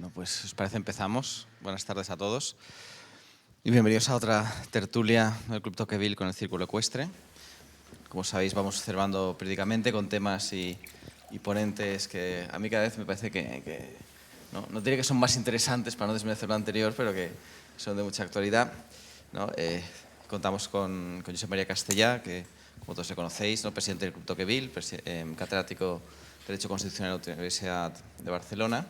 Bueno, pues si os parece empezamos. Buenas tardes a todos y bienvenidos a otra tertulia del Club Tocqueville con el Círculo Ecuestre. Como sabéis, vamos observando periódicamente con temas y ponentes que a mí cada vez me parece que no diré que son más interesantes para no desmerecer lo anterior, pero que son de mucha actualidad, ¿no? Contamos con Josep María Castellà, que como todos le conocéis, ¿no? Presidente del Club Tocqueville, catedrático de Derecho Constitucional de la Universidad de Barcelona.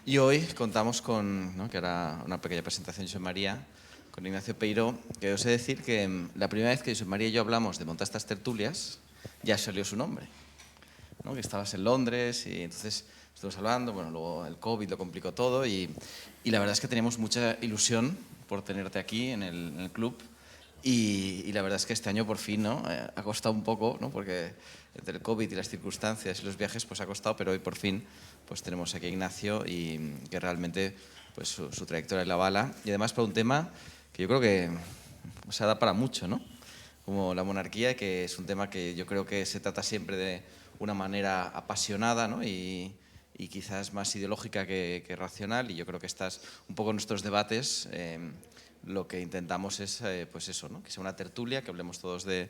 Y hoy contamos con, ¿no?, que hará una pequeña presentación Josep María, con Ignacio Peiró, que os he de decir que la primera vez que Josep María y yo hablamos de montar estas tertulias, ya salió su nombre, ¿no? Que estabas en Londres y entonces estuvimos hablando, bueno, luego el COVID lo complicó todo y la verdad es que teníamos mucha ilusión por tenerte aquí en el club y la verdad es que este año por fin, ¿no? Ha costado un poco, ¿no? Porque entre el COVID y las circunstancias y los viajes pues ha costado, pero hoy por fin pues tenemos aquí a Ignacio y que realmente pues su trayectoria la avala y además para un tema que yo creo que se da para mucho, ¿no? Como la monarquía, que es un tema que yo creo que se trata siempre de una manera apasionada, ¿no? y quizás más ideológica que racional, y yo creo que estas un poco nuestros debates lo que intentamos es pues eso, ¿no? Que sea una tertulia, que hablemos todos de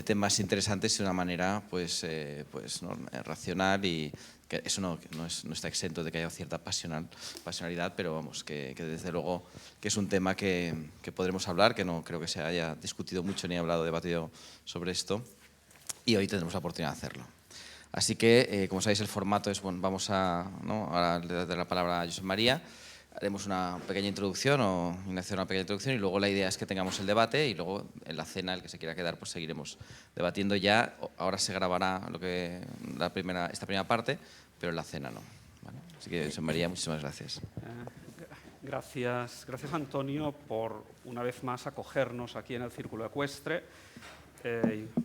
temas interesantes de una manera pues, ¿no? Racional, y que eso no está exento de que haya cierta pasionalidad, pero vamos, que desde luego que es un tema que podremos hablar, que no creo que se haya discutido mucho ni debatido sobre esto, y hoy tendremos la oportunidad de hacerlo. Así que, como sabéis, el formato es, bueno, vamos a, ¿no? Ahora le daré la palabra a Josep María, haremos una pequeña introducción, o Ignacio una pequeña introducción, y luego la idea es que tengamos el debate y luego en la cena, el que se quiera quedar, pues seguiremos debatiendo ya. Ahora se grabará esta primera parte, pero en la cena no. ¿Vale? Así que, Josep María, muchísimas gracias. Gracias Antonio por una vez más acogernos aquí en el Círculo Ecuestre.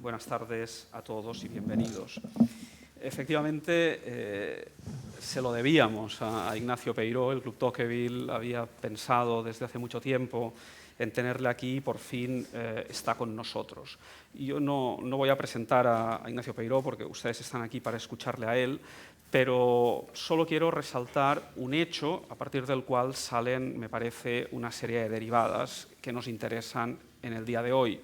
Buenas tardes a todos y bienvenidos. Efectivamente, se lo debíamos a Ignacio Peiró. El Club Tocqueville había pensado desde hace mucho tiempo en tenerle aquí y por fin está con nosotros. Y yo no voy a presentar a Ignacio Peiró porque ustedes están aquí para escucharle a él, pero solo quiero resaltar un hecho a partir del cual salen, me parece, una serie de derivadas que nos interesan en el día de hoy.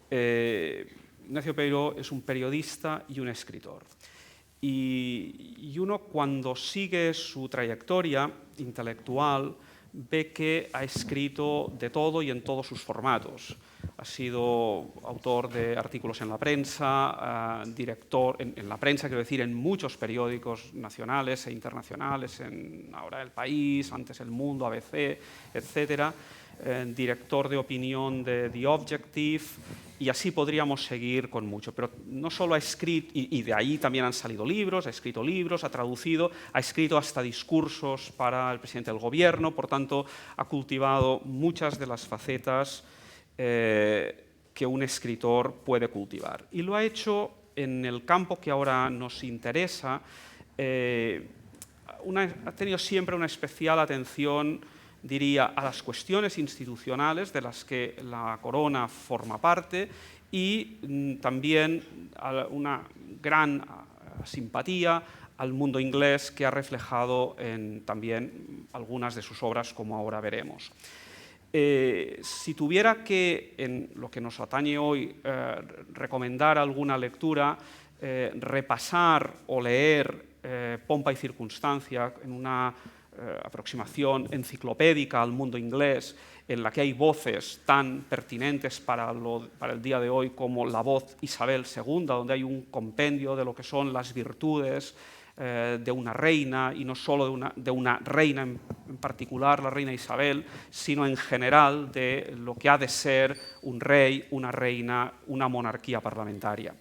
Ignacio Peiró es un periodista y un escritor. Y uno, cuando sigue su trayectoria intelectual, ve que ha escrito de todo y en todos sus formatos. Ha sido autor de artículos en la prensa, director en la prensa, quiero decir, en muchos periódicos nacionales e internacionales, ahora El País, antes El Mundo, ABC, etcétera. Director de opinión de The Objective, y así podríamos seguir con mucho. Pero no solo ha escrito, y de ahí también han salido libros, ha escrito libros, ha traducido, ha escrito hasta discursos para el presidente del gobierno, por tanto, ha cultivado muchas de las facetas que un escritor puede cultivar. Y lo ha hecho en el campo que ahora nos interesa. Ha tenido siempre una especial atención, diría, a las cuestiones institucionales de las que la corona forma parte y también a una gran simpatía al mundo inglés que ha reflejado en también algunas de sus obras, como ahora veremos. Si tuviera que, en lo que nos atañe hoy, recomendar alguna lectura, repasar o leer Pompa y Circunstancia en una aproximación enciclopédica al mundo inglés, en la que hay voces tan pertinentes para el día de hoy como la voz Isabel II, donde hay un compendio de lo que son las virtudes de una reina, y no solo de una reina en particular, la reina Isabel, sino en general de lo que ha de ser un rey, una reina, una monarquía parlamentaria.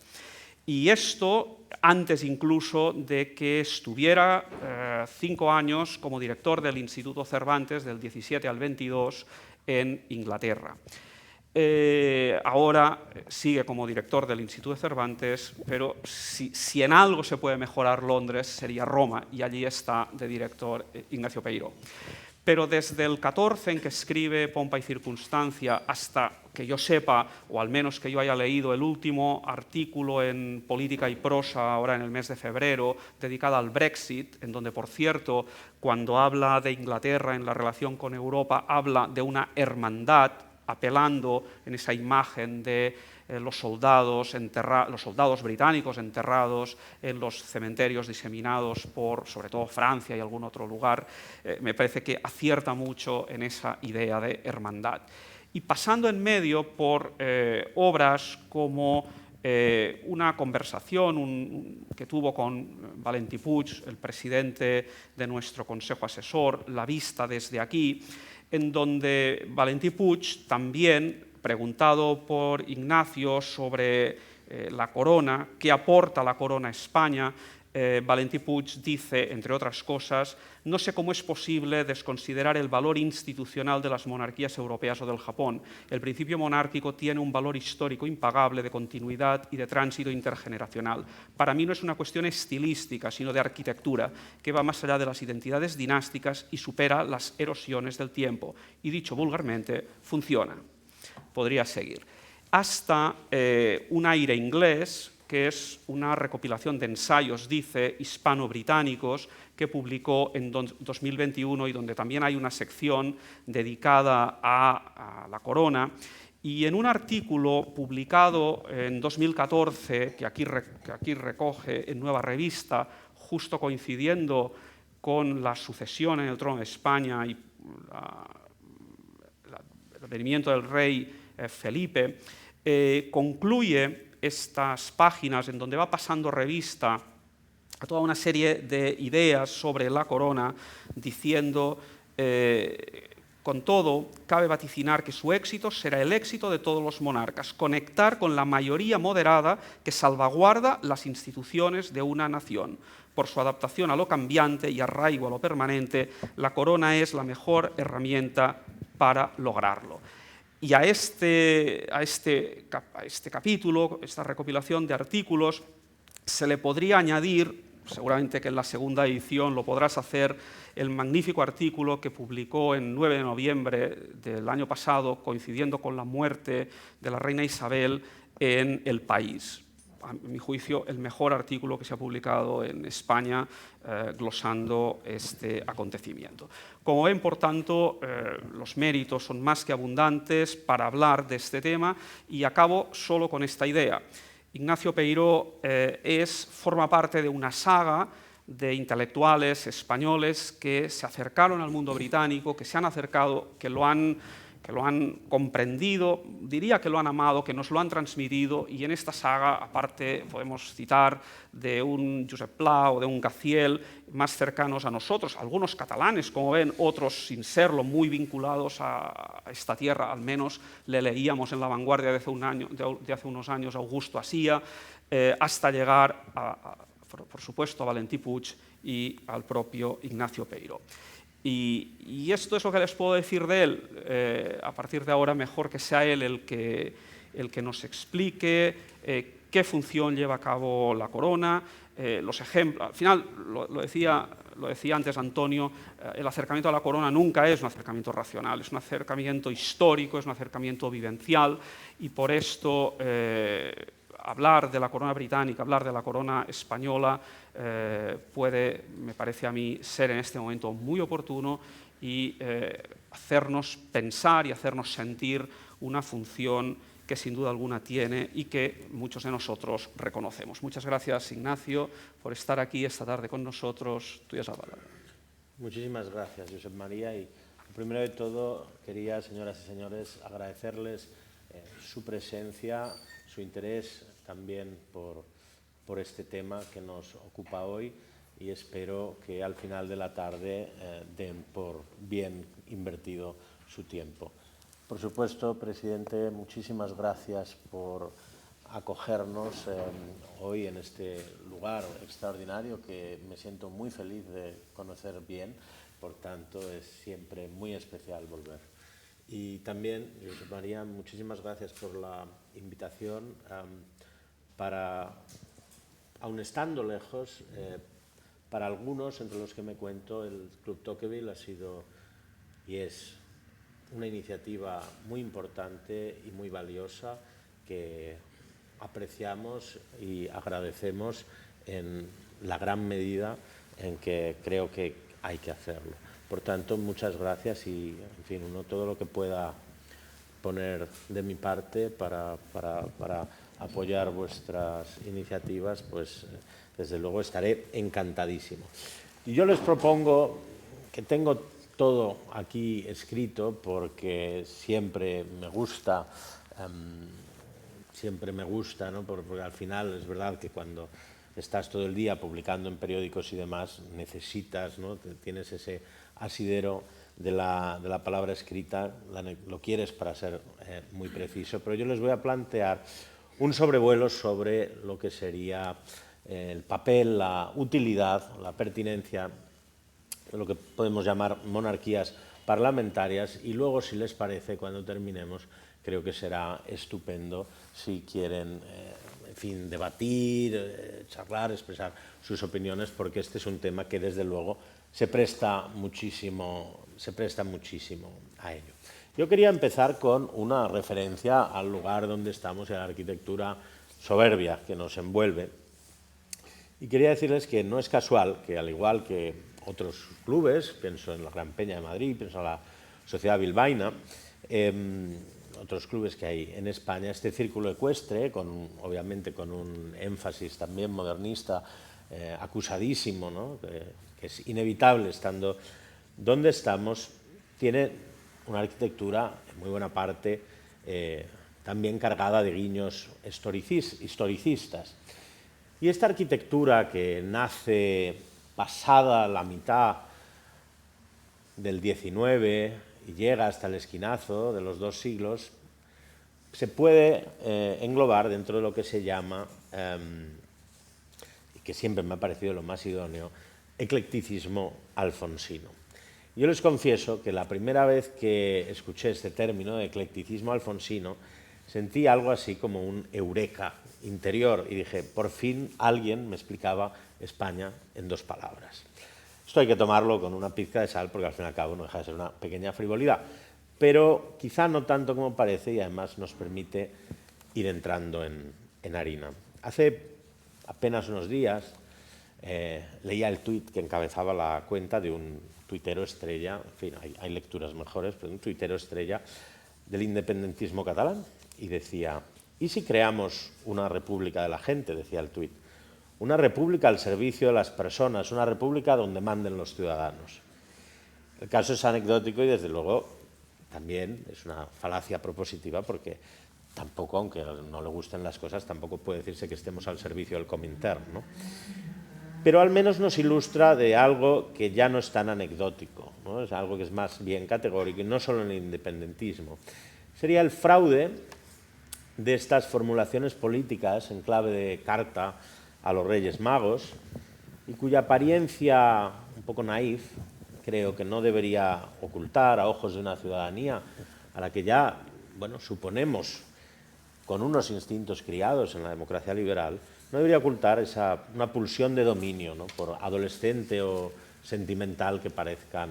Y esto antes incluso de que estuviera 5 años como director del Instituto Cervantes, del 17 al 22, en Inglaterra. Ahora sigue como director del Instituto Cervantes, pero si en algo se puede mejorar Londres sería Roma, y allí está de director Ignacio Peiró. Pero desde el 14 en que escribe Pompa y Circunstancia hasta que yo sepa, o al menos que yo haya leído el último artículo en Política y Prosa, ahora en el mes de febrero, dedicado al Brexit, en donde, por cierto, cuando habla de Inglaterra en la relación con Europa, habla de una hermandad, apelando en esa imagen de los soldados británicos enterrados en los cementerios diseminados por, sobre todo, Francia y algún otro lugar. Me parece que acierta mucho en esa idea de hermandad. Y pasando en medio por obras como una conversación que tuvo con Valentí Puig, el presidente de nuestro Consejo Asesor, La Vista desde aquí, en donde Valentí Puig también, preguntado por Ignacio sobre la corona, qué aporta la corona a España, Valentí Puig dice, entre otras cosas, no sé cómo es posible desconsiderar el valor institucional de las monarquías europeas o del Japón. El principio monárquico tiene un valor histórico impagable de continuidad y de tránsito intergeneracional. Para mí no es una cuestión estilística, sino de arquitectura, que va más allá de las identidades dinásticas y supera las erosiones del tiempo. Y dicho vulgarmente, funciona. Podría seguir. Hasta un aire inglés, que es una recopilación de ensayos, dice, hispano-británicos, que publicó en 2021 y donde también hay una sección dedicada a la corona. Y en un artículo publicado en 2014, que aquí recoge en Nueva Revista, justo coincidiendo con la sucesión en el trono de España y el advenimiento del rey Felipe, concluye estas páginas en donde va pasando revista a toda una serie de ideas sobre la corona, diciendo, con todo, cabe vaticinar que su éxito será el éxito de todos los monarcas, conectar con la mayoría moderada que salvaguarda las instituciones de una nación. Por su adaptación a lo cambiante y arraigo a lo permanente, la corona es la mejor herramienta para lograrlo. Y a este capítulo, esta recopilación de artículos, se le podría añadir, seguramente que en la segunda edición lo podrás hacer, el magnífico artículo que publicó en 9 de noviembre del año pasado, coincidiendo con la muerte de la reina Isabel, en El País. A mi juicio, el mejor artículo que se ha publicado en España glosando este acontecimiento. Como ven, por tanto, los méritos son más que abundantes para hablar de este tema y acabo solo con esta idea. Ignacio Peiró forma parte de una saga de intelectuales españoles que se acercaron al mundo británico, que se han acercado, que lo han comprendido, diría que lo han amado, que nos lo han transmitido, y en esta saga, aparte, podemos citar de un Josep Pla o de un Gaziel más cercanos a nosotros, algunos catalanes, como ven, otros sin serlo, muy vinculados a esta tierra, al menos le leíamos en La Vanguardia de hace unos años a Augusto Asía, hasta llegar, por supuesto, a Valentí Puig y al propio Ignacio Peiró. Y esto es lo que les puedo decir de él. A partir de ahora, mejor que sea él el que nos explique qué función lleva a cabo la corona, los ejemplos. Al final, lo decía antes Antonio, el acercamiento a la corona nunca es un acercamiento racional, es un acercamiento histórico, es un acercamiento vivencial, y por esto hablar de la corona británica, hablar de la corona española puede, me parece a mí, ser en este momento muy oportuno y hacernos pensar y hacernos sentir una función que sin duda alguna tiene y que muchos de nosotros reconocemos. Muchas gracias, Ignacio, por estar aquí esta tarde con nosotros. Tuya es la palabra. Muchísimas gracias, Josep María. Y primero de todo, quería, señoras y señores, agradecerles su presencia, su interés también por este tema que nos ocupa hoy, y espero que al final de la tarde den por bien invertido su tiempo. Por supuesto, presidente, muchísimas gracias por acogernos hoy en este lugar extraordinario que me siento muy feliz de conocer bien, por tanto es siempre muy especial volver. Y también, Josep María, muchísimas gracias por la invitación para, aun estando lejos, para algunos, entre los que me cuento, el Club Tocqueville ha sido y es una iniciativa muy importante y muy valiosa que apreciamos y agradecemos en la gran medida en que creo que hay que hacerlo. Por tanto, muchas gracias y, en fin, todo lo que pueda poner de mi parte para apoyar vuestras iniciativas, pues desde luego estaré encantadísimo. Y yo les propongo, que tengo todo aquí escrito porque siempre me gusta, ¿no? Porque al final es verdad que cuando estás todo el día publicando en periódicos y demás, necesitas, ¿no? Tienes ese asidero de la palabra escrita, lo quieres para ser muy preciso, pero yo les voy a plantear un sobrevuelo sobre lo que sería el papel, la utilidad, la pertinencia de lo que podemos llamar monarquías parlamentarias y luego, si les parece, cuando terminemos, creo que será estupendo si quieren, en fin, debatir, charlar, expresar sus opiniones, porque este es un tema que desde luego se presta muchísimo a ello. Yo quería empezar con una referencia al lugar donde estamos y a la arquitectura soberbia que nos envuelve. Y quería decirles que no es casual que, al igual que otros clubes, pienso en la Gran Peña de Madrid, pienso en la Sociedad Bilbaína, otros clubes que hay en España, este círculo ecuestre, obviamente con un énfasis también modernista, acusadísimo, ¿no? que es inevitable estando donde estamos, tiene una arquitectura, en muy buena parte, también cargada de guiños historicistas. Y esta arquitectura que nace pasada la mitad del XIX y llega hasta el esquinazo de los 2 siglos, se puede englobar dentro de lo que se llama, y que siempre me ha parecido lo más idóneo, eclecticismo alfonsino. Yo les confieso que la primera vez que escuché este término de eclecticismo alfonsino, sentí algo así como un eureka interior y dije, por fin alguien me explicaba España en 2 palabras. Esto hay que tomarlo con una pizca de sal porque al fin y al cabo no deja de ser una pequeña frivolidad, pero quizá no tanto como parece y además nos permite ir entrando en harina. Hace apenas unos días leía el tuit que encabezaba la cuenta de un tuitero estrella, en fin, hay lecturas mejores, pero un tuitero estrella del independentismo catalán, y decía, ¿y si creamos una república de la gente?, decía el tuit, una república al servicio de las personas, una república donde manden los ciudadanos. El caso es anecdótico y desde luego también es una falacia propositiva porque tampoco, aunque no le gusten las cosas, tampoco puede decirse que estemos al servicio del Comintern, ¿no? Pero al menos nos ilustra de algo que ya no es tan anecdótico, ¿no? Es algo que es más bien categórico y no solo en el independentismo. Sería el fraude de estas formulaciones políticas en clave de carta a los Reyes Magos y cuya apariencia un poco naif creo que no debería ocultar a ojos de una ciudadanía a la que ya, bueno, suponemos con unos instintos criados en la democracia liberal, no debería ocultar una pulsión de dominio, ¿no? Por adolescente o sentimental que parezca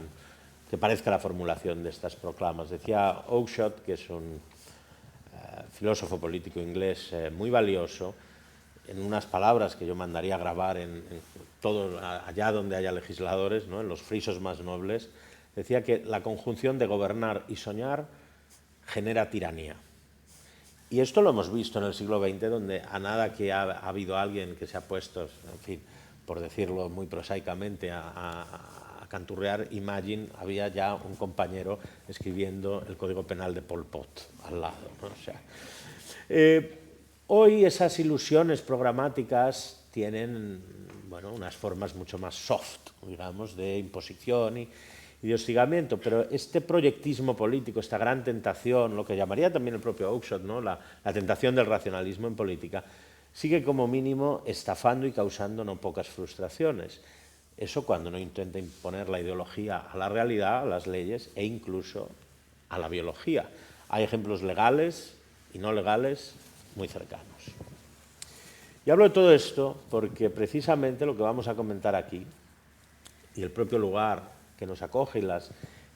la formulación de estas proclamas. Decía Oakeshott, que es un filósofo político inglés muy valioso, en unas palabras que yo mandaría a grabar en todo, allá donde haya legisladores, ¿no? En los frisos más nobles, decía que la conjunción de gobernar y soñar genera tiranía. Y esto lo hemos visto en el siglo XX, donde a nada que ha habido alguien que se ha puesto, en fin, por decirlo muy prosaicamente, a canturrear Imagine, había ya un compañero escribiendo el Código Penal de Pol Pot al lado, ¿no? O sea, hoy esas ilusiones programáticas tienen, bueno, unas formas mucho más soft, digamos, de imposición y de hostigamiento, pero este proyectismo político, esta gran tentación, lo que llamaría también el propio Oakeshott, ¿no? la tentación del racionalismo en política, sigue como mínimo estafando y causando no pocas frustraciones. Eso cuando no intenta imponer la ideología a la realidad, a las leyes e incluso a la biología. Hay ejemplos legales y no legales muy cercanos. Y hablo de todo esto porque precisamente lo que vamos a comentar aquí y el propio lugar que nos acoge y las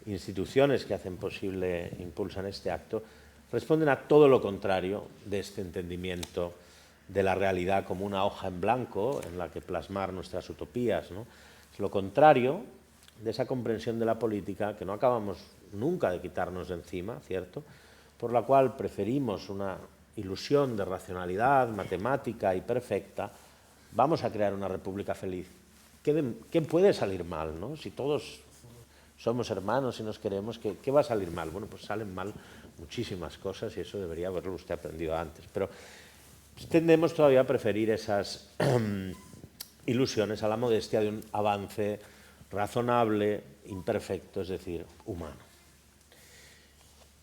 instituciones que hacen posible, impulsan este acto, responden a todo lo contrario de este entendimiento de la realidad como una hoja en blanco en la que plasmar nuestras utopías, ¿no? Es lo contrario de esa comprensión de la política que no acabamos nunca de quitarnos de encima, ¿cierto?, por la cual preferimos una ilusión de racionalidad matemática y perfecta. Vamos a crear una república feliz. ¿Qué puede salir mal, ¿no? Si todos somos hermanos y nos queremos, ¿qué va a salir mal? Bueno, pues salen mal muchísimas cosas y eso debería haberlo usted aprendido antes. Pero tendemos todavía a preferir esas ilusiones a la modestia de un avance razonable, imperfecto, es decir, humano.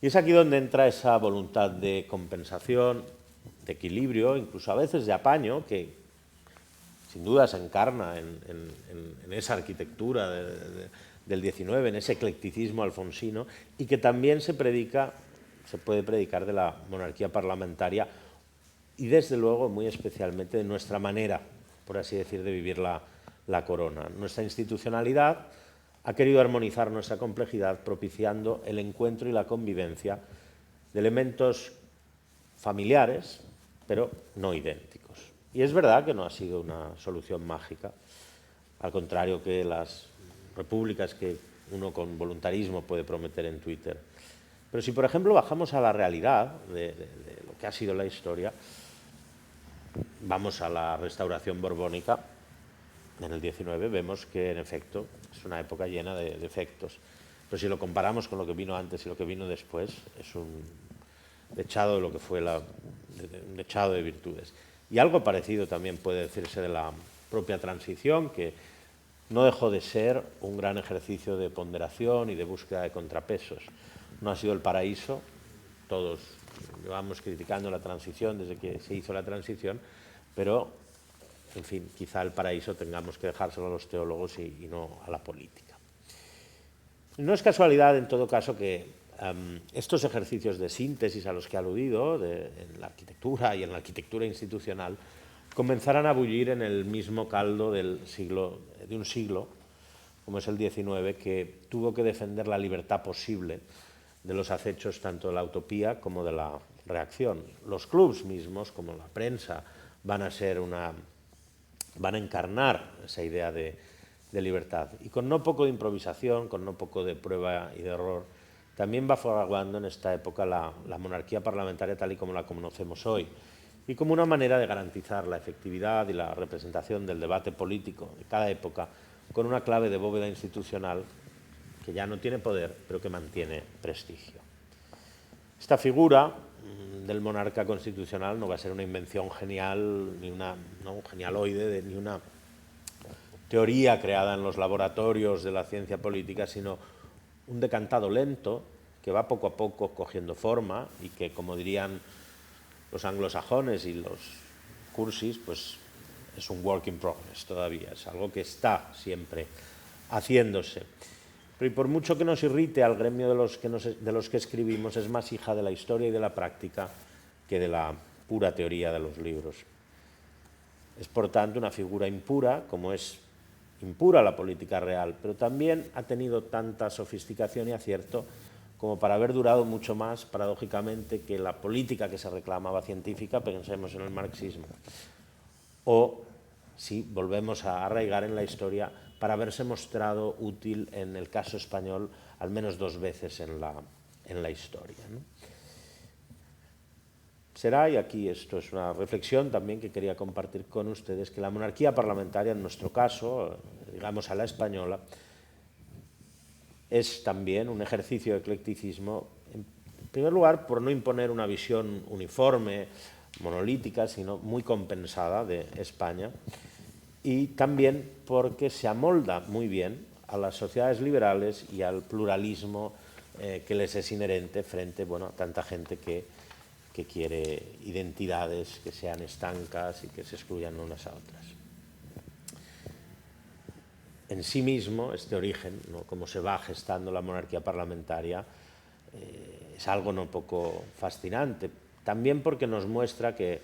Y es aquí donde entra esa voluntad de compensación, de equilibrio, incluso a veces de apaño, que sin duda se encarna en esa arquitectura del XIX, en ese eclecticismo alfonsino, y que también se puede predicar de la monarquía parlamentaria y desde luego muy especialmente de nuestra manera, por así decir, de vivir la corona. Nuestra institucionalidad ha querido armonizar nuestra complejidad propiciando el encuentro y la convivencia de elementos familiares, pero no idénticos. Y es verdad que no ha sido una solución mágica, al contrario que las repúblicas que uno con voluntarismo puede prometer en Twitter. Pero si, por ejemplo, bajamos a la realidad de lo que ha sido la historia, vamos a la restauración borbónica en el XIX, vemos que en efecto es una época llena de defectos. Pero si lo comparamos con lo que vino antes y lo que vino después, es un dechado de lo que fue un dechado de virtudes. Y algo parecido también puede decirse de la propia transición, que no dejó de ser un gran ejercicio de ponderación y de búsqueda de contrapesos. No ha sido el paraíso, todos llevamos criticando la transición desde que se hizo la transición, pero, en fin, quizá el paraíso tengamos que dejárselo a los teólogos y no a la política. No es casualidad, en todo caso, que estos ejercicios de síntesis a los que he aludido, en la arquitectura y en la arquitectura institucional, comenzaran a bullir en el mismo caldo de un siglo, como es el XIX, que tuvo que defender la libertad posible de los acechos tanto de la utopía como de la reacción. Los clubs mismos, como la prensa, van a encarnar esa idea de libertad. Y con no poco de improvisación, con no poco de prueba y de error, también va fraguando en esta época la monarquía parlamentaria tal y como la conocemos hoy, y como una manera de garantizar la efectividad y la representación del debate político de cada época con una clave de bóveda institucional que ya no tiene poder, pero que mantiene prestigio. Esta figura del monarca constitucional no va a ser una invención genial, ni un genialoide, ni una teoría creada en los laboratorios de la ciencia política, sino un decantado lento que va poco a poco cogiendo forma y que, como dirían los anglosajones y los cursis, pues es un work in progress todavía, es algo que está siempre haciéndose. Pero y por mucho que nos irrite al gremio de los que escribimos, es más hija de la historia y de la práctica que de la pura teoría de los libros. Es, por tanto, una figura impura, como es impura la política real, pero también ha tenido tanta sofisticación y acierto como para haber durado mucho más, paradójicamente, que la política que se reclamaba científica, pensemos en el marxismo. O, si volvemos a arraigar en la historia, para haberse mostrado útil en el caso español al menos 2 veces en la historia, ¿no? Será, y aquí esto es una reflexión también que quería compartir con ustedes, que la monarquía parlamentaria, en nuestro caso, digamos a la española, es también un ejercicio de eclecticismo, en primer lugar, por no imponer una visión uniforme, monolítica, sino muy compensada de España, y también porque se amolda muy bien a las sociedades liberales y al pluralismo que les es inherente frente, bueno, a tanta gente que quiere identidades que sean estancas y que se excluyan unas a otras. En sí mismo, este origen, ¿no?, cómo se va gestando la monarquía parlamentaria, es algo no poco fascinante, también porque nos muestra que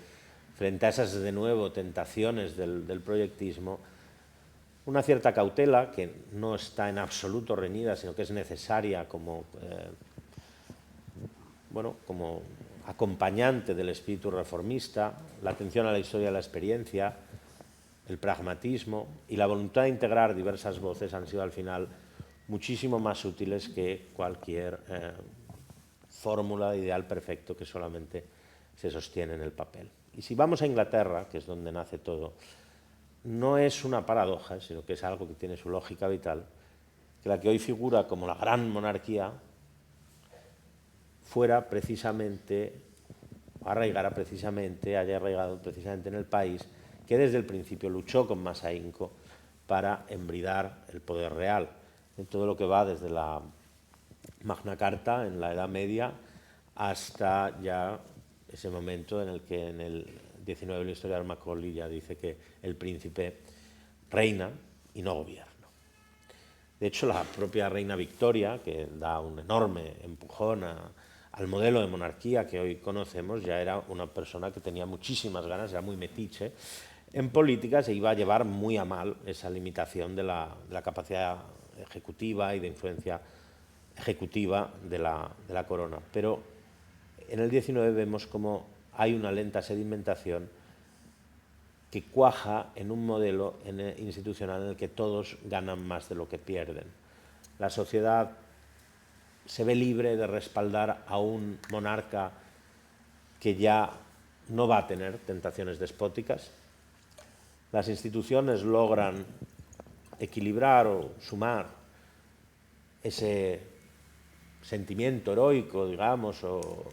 frente a esas, de nuevo, tentaciones del proyectismo, una cierta cautela que no está en absoluto reñida, sino que es necesaria como acompañante del espíritu reformista, la atención a la historia de la experiencia, el pragmatismo y la voluntad de integrar diversas voces han sido al final muchísimo más útiles que cualquier fórmula de ideal perfecto que solamente se sostiene en el papel. Y si vamos a Inglaterra, que es donde nace todo, no es una paradoja, sino que es algo que tiene su lógica vital, que la que hoy figura como la gran monarquía fuera precisamente, haya arraigado precisamente en el país que desde el principio luchó con más ahínco para embridar el poder real, en todo lo que va desde la Magna Carta en la Edad Media hasta ya ese momento en el que en el 19 el historiador Macaulay ya dice que el príncipe reina y no gobierna. De hecho, la propia reina Victoria, que da un enorme empujón al modelo de monarquía que hoy conocemos, ya era una persona que tenía muchísimas ganas, era muy metiche en política, se iba a llevar muy a mal esa limitación de la capacidad ejecutiva y de influencia ejecutiva de la corona. Pero en el 19 vemos como hay una lenta sedimentación que cuaja en un modelo institucional en el que todos ganan más de lo que pierden. La sociedad se ve libre de respaldar a un monarca que ya no va a tener tentaciones despóticas. Las instituciones logran equilibrar o sumar ese sentimiento heroico, digamos, o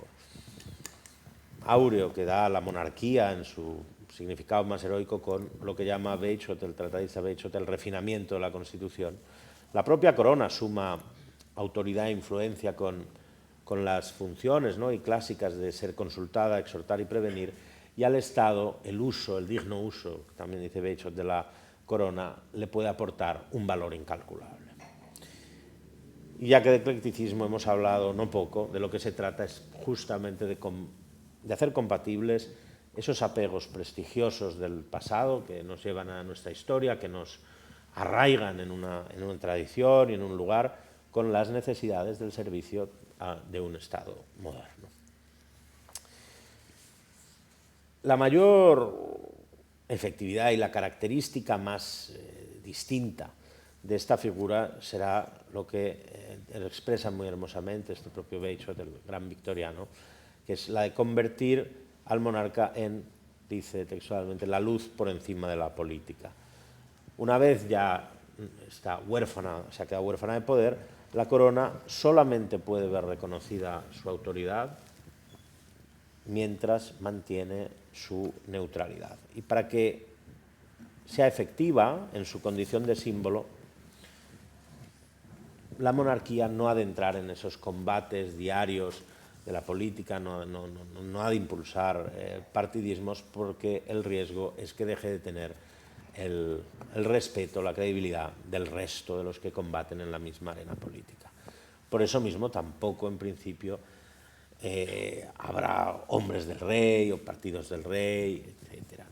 áureo que da la monarquía en su significado más heroico con lo que llama Bagehot, el tratadista Bagehot, el refinamiento de la Constitución. La propia corona suma autoridad e influencia con las funciones, ¿no?, y clásicas de ser consultada, exhortar y prevenir, y al Estado el uso, el digno uso, también dice Bagehot, de la corona le puede aportar un valor incalculable. Y ya que de eclecticismo hemos hablado no poco, de lo que se trata es justamente de hacer compatibles esos apegos prestigiosos del pasado que nos llevan a nuestra historia, que nos arraigan en una tradición y en un lugar, con las necesidades del servicio de un Estado moderno. La mayor efectividad y la característica más distinta de esta figura será lo que expresa muy hermosamente este propio Bagehot, el gran victoriano, que es la de convertir al monarca en, dice textualmente, la luz por encima de la política. Una vez ya está huérfana, se ha quedado huérfana de poder, la corona solamente puede ver reconocida su autoridad mientras mantiene su neutralidad. Y para que sea efectiva en su condición de símbolo, la monarquía no ha de entrar en esos combates diarios de la política, no ha de impulsar partidismos, porque el riesgo es que deje de tener el respeto, la credibilidad del resto de los que combaten en la misma arena política. Por eso mismo tampoco en principio habrá hombres del rey o partidos del rey, etc.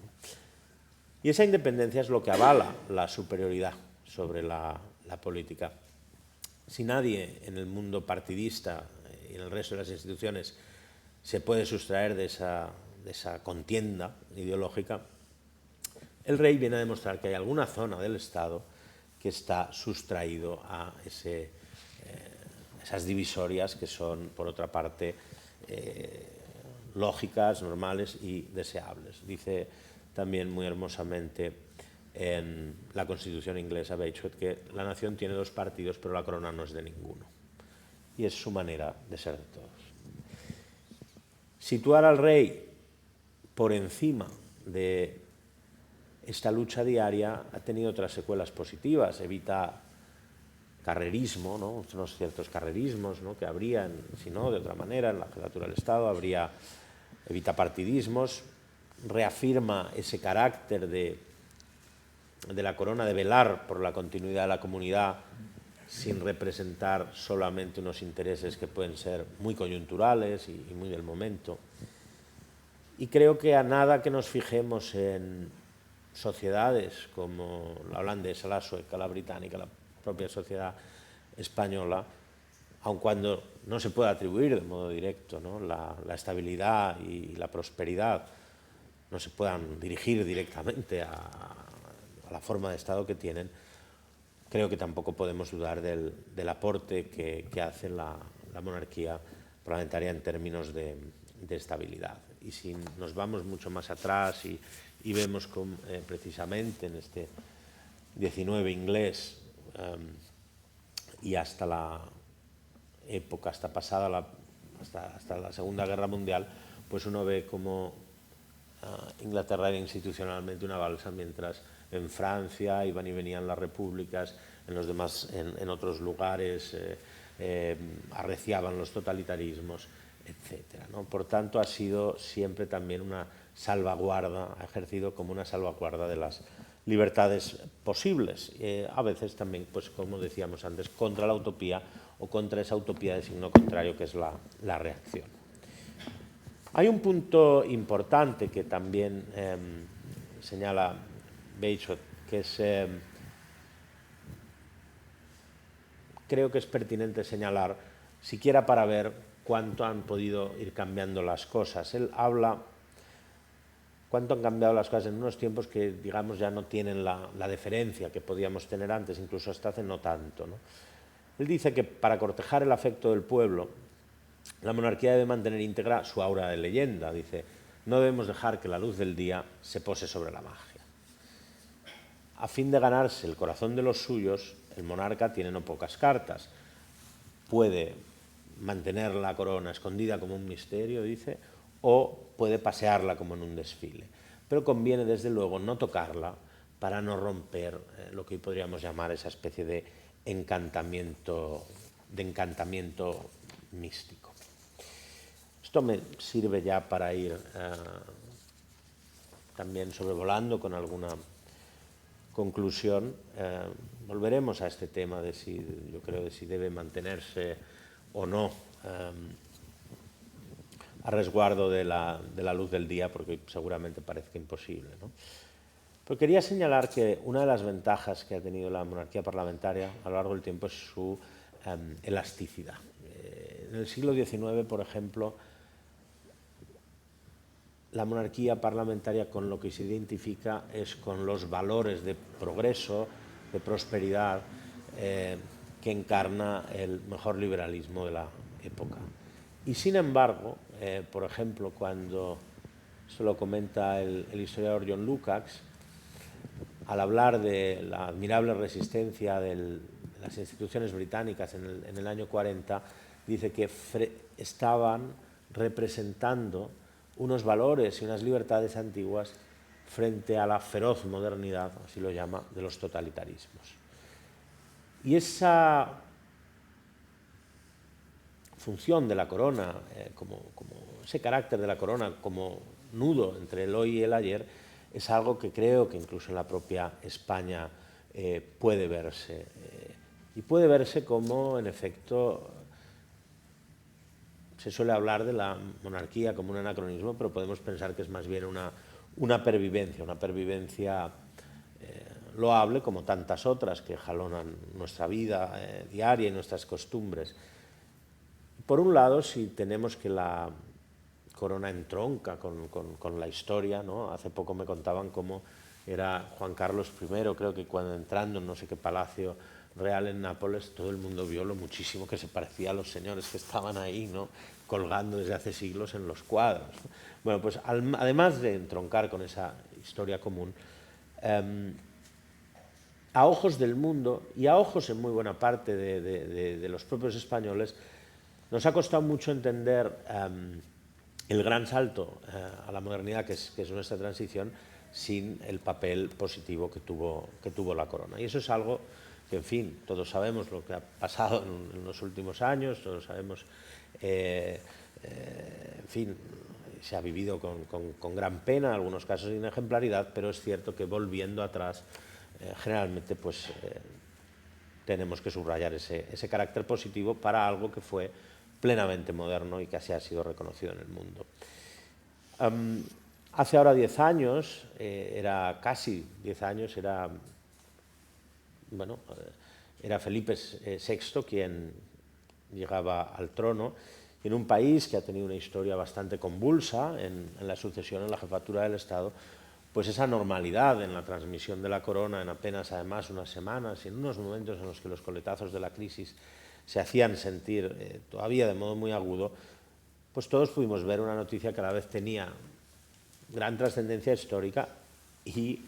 Y esa independencia es lo que avala la superioridad sobre la política. Si nadie en el mundo partidista y en el resto de las instituciones se puede sustraer de esa contienda ideológica, el rey viene a demostrar que hay alguna zona del Estado que está sustraído a esas divisorias que son, por otra parte, lógicas, normales y deseables. Dice también muy hermosamente en la Constitución inglesa Bagehot que la nación tiene dos partidos, pero la corona no es de ninguno. Y es su manera de ser de todos. Situar al rey por encima de esta lucha diaria ha tenido otras secuelas positivas. Evita carrerismo, ¿no?, unos ciertos carrerismos, ¿no?, que habría, si no, de otra manera, en la jefatura del Estado, evita partidismos, reafirma ese carácter de la corona de velar por la continuidad de la comunidad sin representar solamente unos intereses que pueden ser muy coyunturales y muy del momento. Y creo que a nada que nos fijemos en sociedades como la holandesa, la sueca, la británica, la propia sociedad española, aun cuando no se puede atribuir de modo directo, ¿no?, la estabilidad y la prosperidad, no se puedan dirigir directamente a la forma de Estado que tienen, creo que tampoco podemos dudar del aporte que hace la monarquía parlamentaria en términos de estabilidad. Y si nos vamos mucho más atrás y vemos cómo, precisamente en este 19 inglés y hasta la época, hasta pasada hasta la Segunda Guerra Mundial, pues uno ve cómo Inglaterra era institucionalmente una balsa, mientras en Francia iban y venían las repúblicas, en otros lugares arreciaban los totalitarismos, etc., ¿no? Por tanto, ha sido siempre también una salvaguarda, ha ejercido como una salvaguarda de las libertades posibles, a veces también, pues como decíamos antes, contra la utopía o contra esa utopía de signo contrario que es la reacción. Hay un punto importante que también señala Bagehot, que es, creo que es pertinente señalar, siquiera para ver cuánto han podido ir cambiando las cosas. Él habla cuánto han cambiado las cosas en unos tiempos que, digamos, ya no tienen la deferencia que podíamos tener antes, incluso hasta hace no tanto, ¿no? Él dice que para cortejar el afecto del pueblo, la monarquía debe mantener íntegra su aura de leyenda. Dice, no debemos dejar que la luz del día se pose sobre la magia. A fin de ganarse el corazón de los suyos, el monarca tiene no pocas cartas. Puede mantener la corona escondida como un misterio, dice, o puede pasearla como en un desfile. Pero conviene, desde luego, no tocarla para no romper lo que hoy podríamos llamar esa especie de encantamiento místico. Esto me sirve ya para ir también sobrevolando con alguna conclusión. Volveremos a este tema de si, yo creo, de si debe mantenerse o no a resguardo de la luz del día, porque seguramente parezca imposible, ¿no? Pero quería señalar que una de las ventajas que ha tenido la monarquía parlamentaria a lo largo del tiempo es su elasticidad. En el siglo XIX, por ejemplo, la monarquía parlamentaria con lo que se identifica es con los valores de progreso, de prosperidad, que encarna el mejor liberalismo de la época. Y sin embargo, por ejemplo, cuando esto lo comenta el historiador John Lukács, al hablar de la admirable resistencia de las instituciones británicas en el año 40, dice que estaban representando unos valores y unas libertades antiguas frente a la feroz modernidad, así lo llama, de los totalitarismos. Y esa función de la corona, como ese carácter de la corona como nudo entre el hoy y el ayer, es algo que creo que incluso en la propia España puede verse. Y puede verse como, en efecto, se suele hablar de la monarquía como un anacronismo, pero podemos pensar que es más bien una pervivencia loable, como tantas otras que jalonan nuestra vida diaria y nuestras costumbres. Por un lado, si tenemos que la corona entronca con la historia, ¿no? Hace poco me contaban cómo era Juan Carlos I, creo que cuando entrando en no sé qué palacio real en Nápoles, todo el mundo vio lo muchísimo que se parecía a los señores que estaban ahí, ¿no?, colgando desde hace siglos en los cuadros. Bueno, pues además de entroncar con esa historia común, a ojos del mundo y a ojos en muy buena parte de los propios españoles, nos ha costado mucho entender el gran salto a la modernidad que es nuestra transición sin el papel positivo que tuvo la corona. Y eso es algo que, en fin, todos sabemos lo que ha pasado en los últimos años, todos sabemos, en fin, se ha vivido con gran pena, en algunos casos sin ejemplaridad, pero es cierto que volviendo atrás, generalmente pues tenemos que subrayar ese carácter positivo para algo que fue plenamente moderno y que así ha sido reconocido en el mundo. Hace ahora 10 años, era casi 10 años, era Felipe VI quien llegaba al trono, y en un país que ha tenido una historia bastante convulsa en la sucesión en la jefatura del Estado, pues esa normalidad en la transmisión de la corona en apenas además unas semanas y en unos momentos en los que los coletazos de la crisis se hacían sentir todavía de modo muy agudo, pues todos pudimos ver una noticia que a la vez tenía gran trascendencia histórica y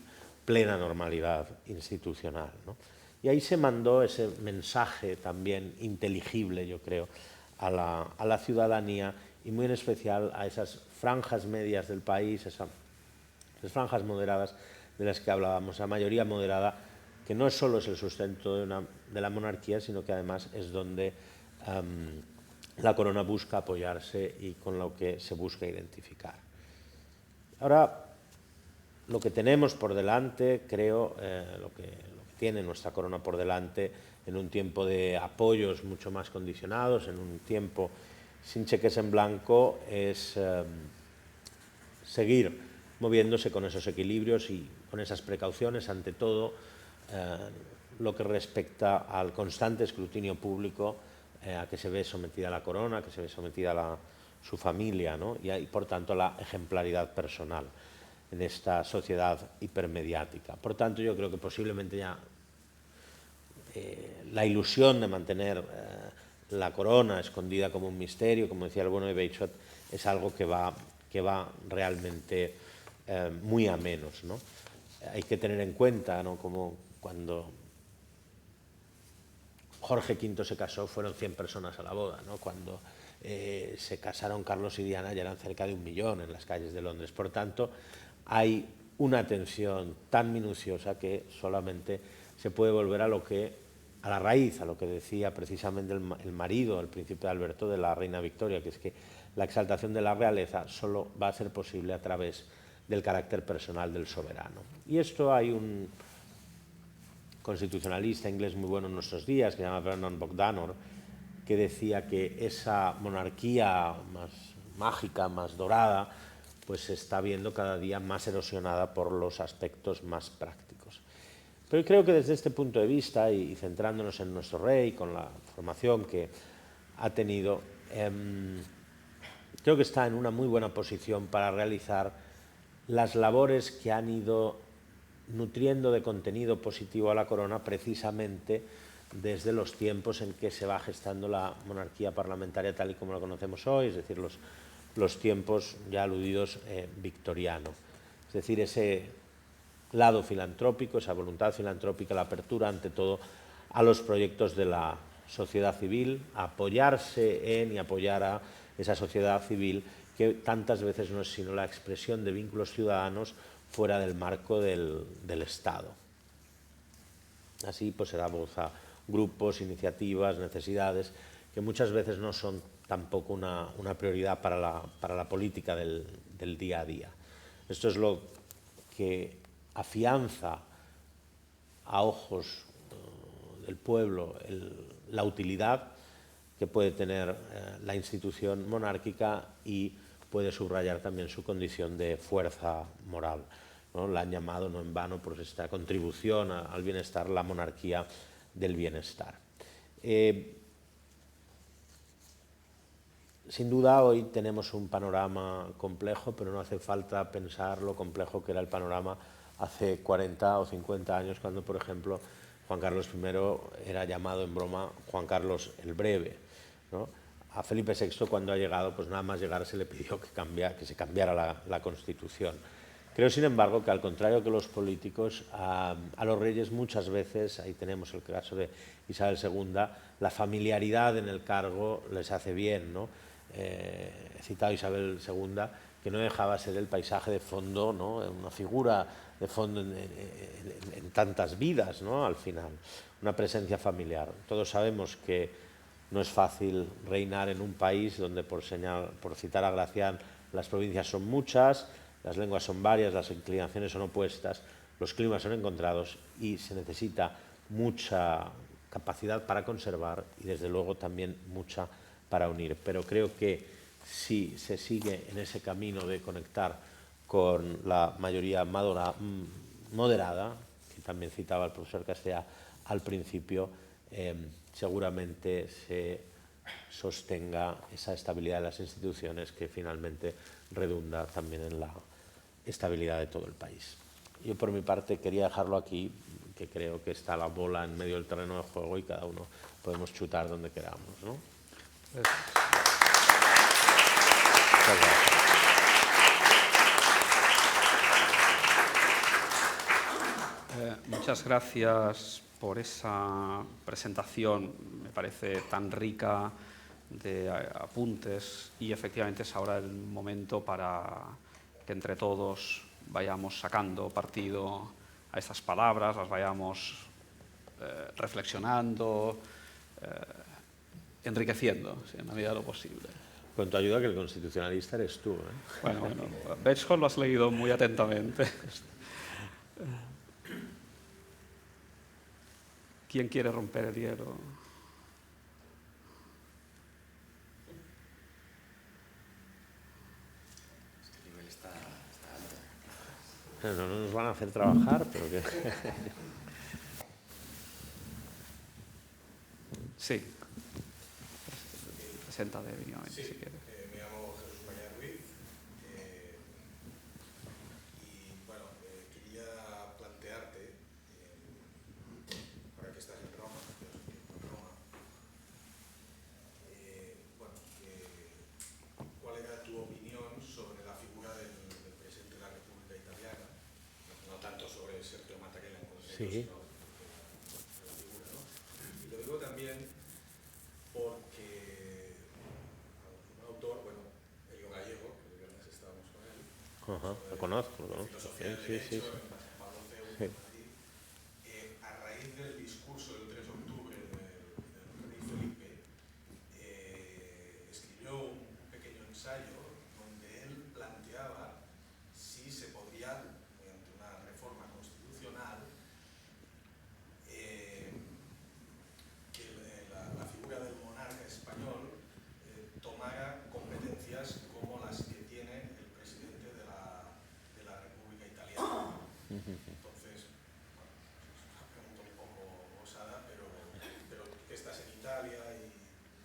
plena normalidad institucional, ¿no? Y ahí se mandó ese mensaje también inteligible, yo creo, a la ciudadanía y muy en especial a esas franjas medias del país, esas franjas moderadas de las que hablábamos, la mayoría moderada, que no solo es el sustento de la monarquía, sino que además es donde la corona busca apoyarse y con lo que se busca identificar. Ahora, lo que tenemos por delante, creo, lo que tiene nuestra corona por delante, en un tiempo de apoyos mucho más condicionados, en un tiempo sin cheques en blanco, es seguir moviéndose con esos equilibrios y con esas precauciones, ante todo lo que respecta al constante escrutinio público a que se ve sometida la corona, a que se ve sometida su familia, ¿no? Y por tanto la ejemplaridad personal en esta sociedad hipermediática. Por tanto, yo creo que posiblemente ya la ilusión de mantener la corona escondida como un misterio, como decía el bueno de Beixot, es algo que va realmente muy a menos, ¿no? Hay que tener en cuenta, ¿no?, como cuando Jorge V se casó fueron 100 personas a la boda, ¿no? Cuando se casaron Carlos y Diana ya eran cerca de 1 millón en las calles de Londres. Por tanto, hay una atención tan minuciosa que solamente se puede volver a la raíz, a lo que decía precisamente el marido, el príncipe Alberto, de la reina Victoria, que es que la exaltación de la realeza solo va a ser posible a través del carácter personal del soberano. Y esto hay un constitucionalista inglés muy bueno en nuestros días, que se llama Vernon Bogdanor, que decía que esa monarquía más mágica, más dorada, pues se está viendo cada día más erosionada por los aspectos más prácticos. Pero creo que desde este punto de vista, y centrándonos en nuestro rey, con la formación que ha tenido, creo que está en una muy buena posición para realizar las labores que han ido nutriendo de contenido positivo a la corona precisamente desde los tiempos en que se va gestando la monarquía parlamentaria tal y como la conocemos hoy, es decir, los tiempos ya aludidos victorianos. Es decir, ese lado filantrópico, esa voluntad filantrópica, la apertura ante todo a los proyectos de la sociedad civil, apoyarse en y apoyar a esa sociedad civil que tantas veces no es sino la expresión de vínculos ciudadanos fuera del marco del Estado. Así pues se da voz a grupos, iniciativas, necesidades que muchas veces no son tampoco una prioridad para la política del día a día. Esto es lo que afianza a ojos del pueblo la utilidad que puede tener la institución monárquica y puede subrayar también su condición de fuerza moral, ¿no? La han llamado, no en vano, por esta contribución al bienestar, la monarquía del bienestar. Sin duda hoy tenemos un panorama complejo, pero no hace falta pensar lo complejo que era el panorama hace 40 o 50 años, cuando, por ejemplo, Juan Carlos I era llamado en broma Juan Carlos el Breve, ¿no? A Felipe VI, cuando ha llegado, pues nada más llegar se le pidió que se cambiara la Constitución. Creo, sin embargo, que al contrario que los políticos, a los reyes muchas veces, ahí tenemos el caso de Isabel II, la familiaridad en el cargo les hace bien, ¿no? He citado a Isabel II, que no dejaba ser el paisaje de fondo, ¿no? Una figura de fondo en tantas vidas, ¿no? Al final, una presencia familiar. Todos sabemos que no es fácil reinar en un país donde, por citar a Gracián, las provincias son muchas, las lenguas son varias, las inclinaciones son opuestas, los climas son encontrados y se necesita mucha capacidad para conservar y, desde luego, también mucha para unir. Pero creo que si se sigue en ese camino de conectar con la mayoría moderada, que también citaba el profesor Castellà al principio, seguramente se sostenga esa estabilidad de las instituciones que finalmente redunda también en la estabilidad de todo el país. Yo por mi parte quería dejarlo aquí, que creo que está la bola en medio del terreno de juego y cada uno podemos chutar donde queramos, ¿no? Muchas gracias. Muchas gracias por esa presentación, me parece tan rica de apuntes, y efectivamente es ahora el momento para que entre todos vayamos sacando partido a estas palabras, las vayamos reflexionando, enriqueciendo, en la medida de lo posible. Con tu ayuda, que el constitucionalista eres tú, ¿eh? Bueno, Betschol lo has leído muy atentamente. ¿Quién quiere romper el hielo? No nos van a hacer trabajar, pero que... Sí. Preséntate mínimamente, si quieres. Me llamo Jesús María Ruiz y bueno, quería plantearte, ahora que estás en Roma, bueno, ¿cuál era tu opinión sobre la figura del presidente de la República Italiana? No tanto sobre Sergio Mattarella en concreto, Sí. sino la figura, ¿no? Y lo digo también porque un autor, bueno, Elio Gallego, que el viernes estábamos con él, Lo conozco. filosofía del Sí. derecho en Pablo CEU de Madrid, a raíz del discurso del 3 de octubre del rey Felipe, escribió un pequeño ensayo donde él planteaba si se podría, mediante una reforma constitucional, que la figura del monarca español tomara competencias como las que tiene el presidente de la República Italiana. Entonces, bueno, es una pregunta un poco osada, pero que estás en Italia y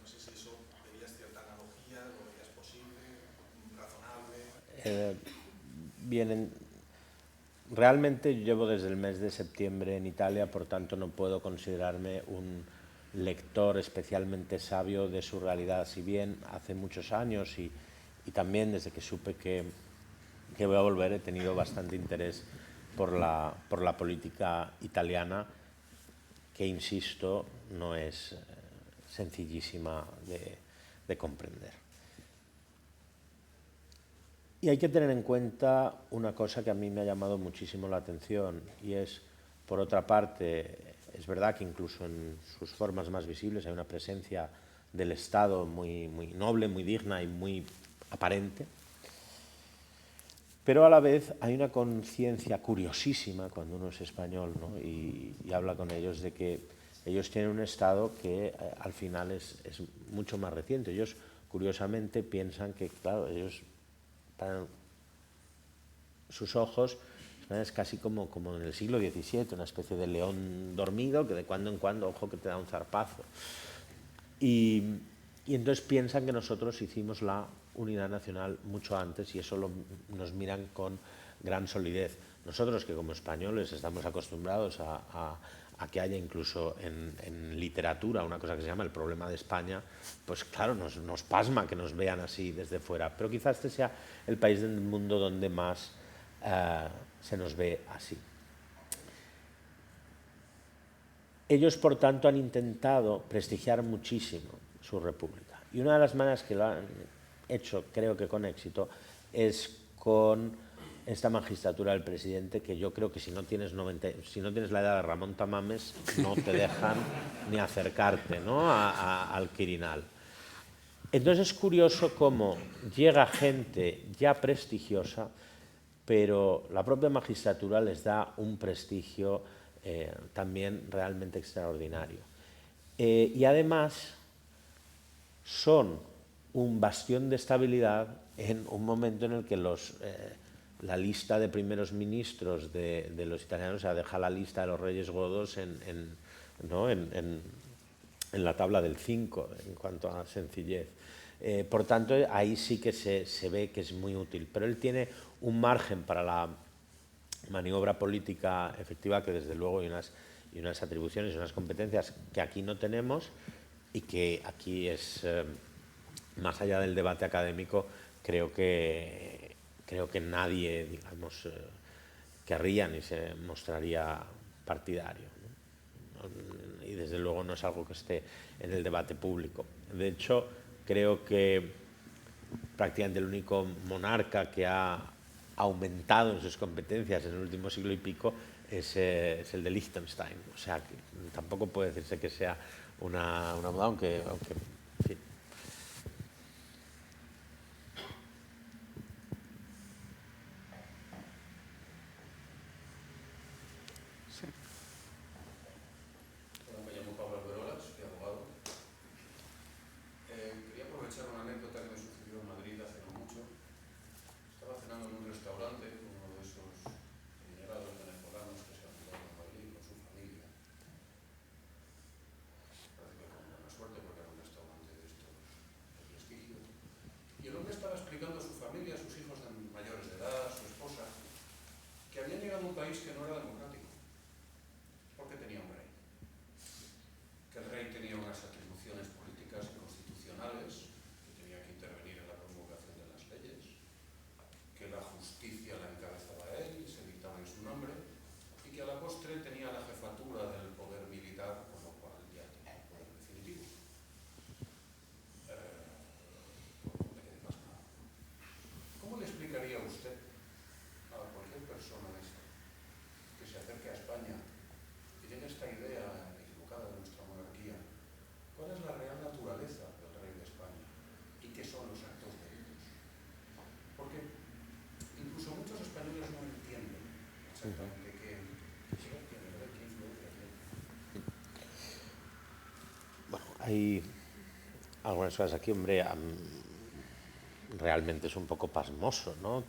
no sé si eso verías cierta analogía, lo verías posible, razonable. Bien, realmente llevo desde el mes de septiembre en Italia, por tanto no puedo considerarme un lector especialmente sabio de su realidad, si bien hace muchos años y también desde que supe que voy a volver he tenido bastante interés por la política italiana, que insisto, no es sencillísima de comprender. Y hay que tener en cuenta una cosa que a mí me ha llamado muchísimo la atención, y es, por otra parte, es verdad que incluso en sus formas más visibles hay una presencia del Estado muy noble, muy digna y muy aparente, pero a la vez hay una conciencia curiosísima cuando uno es español, ¿no? y habla con ellos, de que ellos tienen un Estado que al final es mucho más reciente. Ellos curiosamente piensan que, claro, ellos, para sus ojos, es casi como en el siglo XVII, una especie de león dormido que de cuando en cuando, ojo, que te da un zarpazo. Y entonces piensan que nosotros hicimos la unidad nacional mucho antes, y eso nos miran con gran solidez. Nosotros, que como españoles estamos acostumbrados a que haya incluso en literatura una cosa que se llama el problema de España, pues claro, nos pasma que nos vean así desde fuera, pero quizás este sea el país del mundo donde más se nos ve así. Ellos, por tanto, han intentado prestigiar muchísimo su república, y una de las maneras que lo han hecho, creo que con éxito, es con esta magistratura del presidente, que yo creo que si no tienes la edad de Ramón Tamames, no te dejan ni acercarte, ¿no?, al Quirinal. Entonces es curioso cómo llega gente ya prestigiosa, pero la propia magistratura les da un prestigio también realmente extraordinario. Y además son un bastión de estabilidad en un momento en el que los la lista de primeros ministros de los italianos, o sea, deja la lista de los reyes godos ¿no? en la tabla del 5 en cuanto a sencillez. Por tanto, ahí sí que se ve que es muy útil, pero él tiene un margen para la maniobra política efectiva que desde luego hay unas atribuciones y unas competencias que aquí no tenemos y que aquí es, más allá del debate académico, creo que nadie, digamos, querría ni se mostraría partidario, ¿no? Y desde luego no es algo que esté en el debate público. De hecho, creo que prácticamente el único monarca que ha aumentado en sus competencias en el último siglo y pico es el de Liechtenstein. O sea, que tampoco puede decirse que sea una moda, aunque en fin. Sí. Hola, me llamo Pablo Alberola, soy abogado. Quería aprovechar una anécdota que me sucedió en Madrid hace no mucho. Estaba cenando en un restaurante con uno de esos adinerados venezolanos que se han mudado a Madrid con su familia. Parece que con buena suerte porque era un restaurante de estos de prestigio. Y el hombre estaba explicando a su familia, a sus hijos mayores de edad, a su esposa, que habían llegado a un país que no era democrático, porque tenía un rey. Que el rey tenía unas atribuciones políticas y constitucionales, que tenía que intervenir en la promulgación de las leyes, que la justicia la encabezaba él y se dictaba en su nombre, y que a la postre tenía la jefatura del poder militar, con lo cual ya tenía el poder definitivo. No me quedé pasmado. ¿Cómo le explicaría a usted, a cualquier persona de esta, que se acerque a España y tiene esta idea equivocada de nuestra monarquía, cuál es la real naturaleza del rey de España y qué son los actos debidos? Porque incluso muchos españoles no entienden exactamente qué tiene el rey, qué influencia tiene. Bueno, hay algunas cosas aquí, hombre, realmente es un poco pasmoso, ¿no?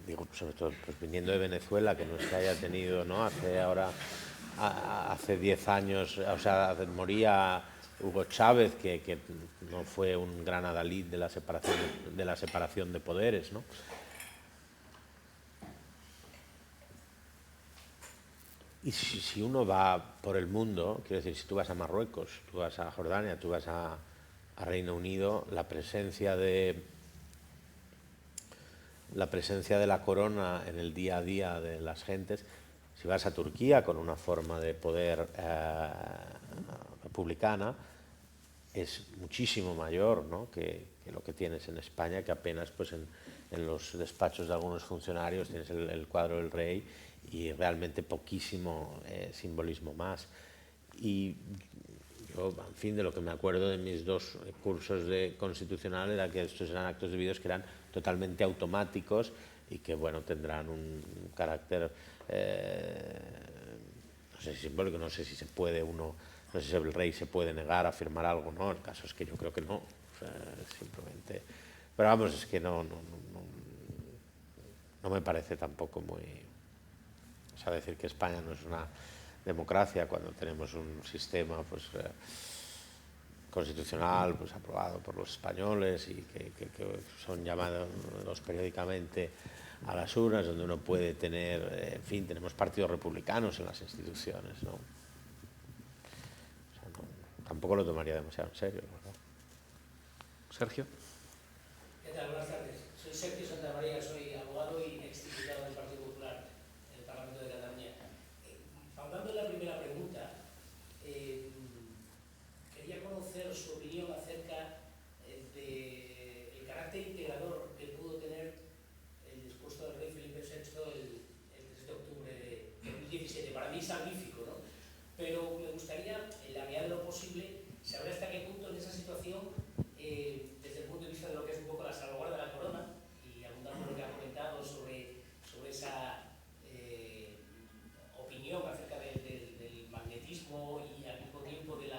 Digo, sobre todo pues, viniendo de Venezuela, que no es que haya tenido, ¿no? Hace 10 años, o sea, moría Hugo Chávez, que no fue un gran adalid de la separación de poderes, ¿no? Y si uno va por el mundo, quiero decir, si tú vas a Marruecos, tú vas a Jordania, tú vas a Reino Unido, la presencia de la corona en el día a día de las gentes. Si vas a Turquía con una forma de poder republicana, es muchísimo mayor, ¿no? que lo que tienes en España, que apenas pues, en los despachos de algunos funcionarios tienes el cuadro del rey y realmente poquísimo simbolismo más. Y yo, en fin, de lo que me acuerdo de mis 2 cursos de constitucional era que estos eran actos debidos que eran totalmente automáticos y que, bueno, tendrán un carácter, no sé si simbólico, no sé si se puede no sé si el rey se puede negar a firmar algo, ¿no? El caso es que yo creo que no, o sea, simplemente... Pero vamos, es que no me parece tampoco muy... O sea, decir que España no es una democracia cuando tenemos un sistema pues, constitucional pues, aprobado por los españoles y que son llamados periódicamente a las urnas, donde uno puede tener, en fin, tenemos partidos republicanos en las instituciones, ¿no? O sea, tampoco lo tomaría demasiado en serio, ¿verdad? Sergio. ¿Qué tal? Buenas tardes. Soy Sergio Santamaría, soy abogado y exdiputado del Partido Popular en el Parlamento de Cataluña. Hablando de la primera pregunta, quería conocer su opinión acerca del carácter integrador que pudo tener el discurso del rey Felipe VI el 3 de octubre de 2017. Para mí es salvífico, ¿no? Pero me gustaría, en la medida de lo posible, saber hasta qué punto en esa situación, desde el punto de vista de lo que es un poco la salvaguarda de la corona, y abundando en lo que ha comentado sobre esa opinión acerca del magnetismo y al mismo tiempo del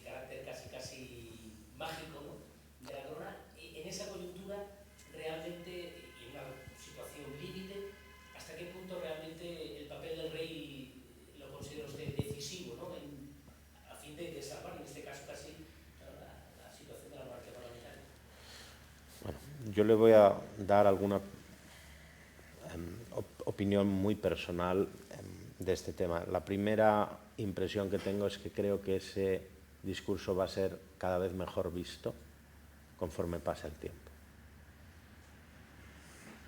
carácter casi mágico, ¿no? de la corona, en yo le voy a dar alguna opinión muy personal de este tema. La primera impresión que tengo es que creo que ese discurso va a ser cada vez mejor visto conforme pasa el tiempo.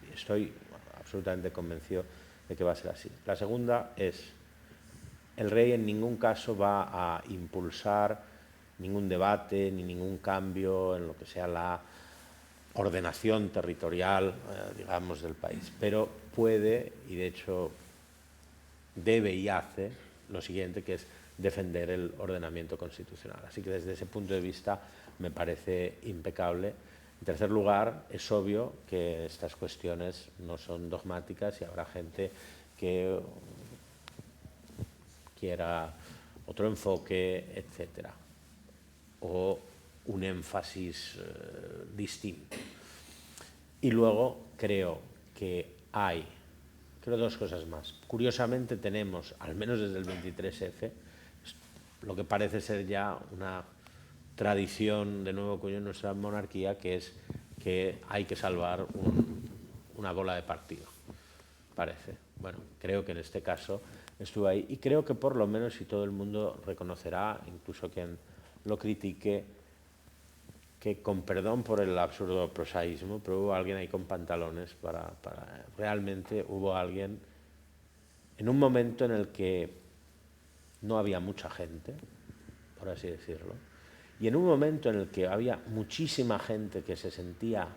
Y estoy absolutamente convencido de que va a ser así. La segunda es, el rey en ningún caso va a impulsar ningún debate ni ningún cambio en lo que sea la ordenación territorial, digamos, del país, pero puede, y de hecho debe y hace, lo siguiente, que es defender el ordenamiento constitucional. Así que desde ese punto de vista me parece impecable. En tercer lugar, es obvio que estas cuestiones no son dogmáticas y habrá gente que quiera otro enfoque, etcétera, o un énfasis distinto. Y luego creo dos cosas más. Curiosamente tenemos, al menos desde el 23F, lo que parece ser ya una tradición de nuevo cuño en nuestra monarquía, que es que hay que salvar una bola de partido, parece. Bueno, creo que en este caso estuvo ahí y creo que por lo menos, si todo el mundo reconocerá, incluso quien lo critique, que con perdón por el absurdo prosaísmo, pero hubo alguien ahí con pantalones realmente hubo alguien en un momento en el que no había mucha gente, por así decirlo, y en un momento en el que había muchísima gente que se sentía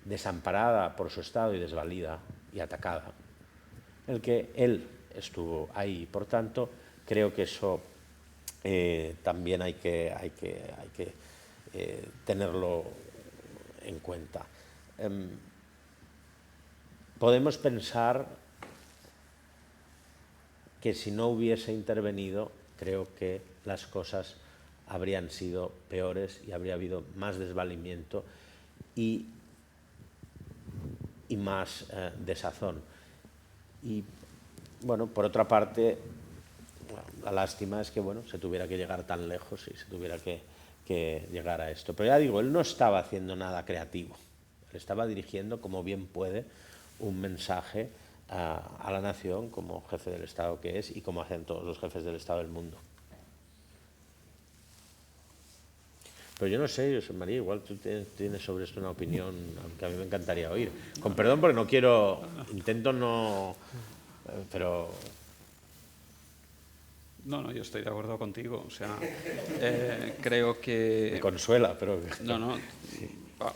desamparada por su estado y desvalida y atacada, en el que él estuvo ahí. Por tanto, creo que eso también hay que tenerlo en cuenta. Podemos pensar que si no hubiese intervenido, creo que las cosas habrían sido peores y habría habido más desvalimiento y más desazón. Y bueno, por otra parte, la lástima es que se tuviera que llegar tan lejos y se tuviera que llegar a esto. Pero ya digo, él no estaba haciendo nada creativo. Él estaba dirigiendo, como bien puede, un mensaje a la nación como jefe del Estado que es y como hacen todos los jefes del Estado del mundo. Pero yo no sé, José María, igual tú tienes sobre esto una opinión que a mí me encantaría oír. Con perdón, porque no quiero, intento no... pero... No, yo estoy de acuerdo contigo. O sea, creo que... Me consuela, pero... No, sí.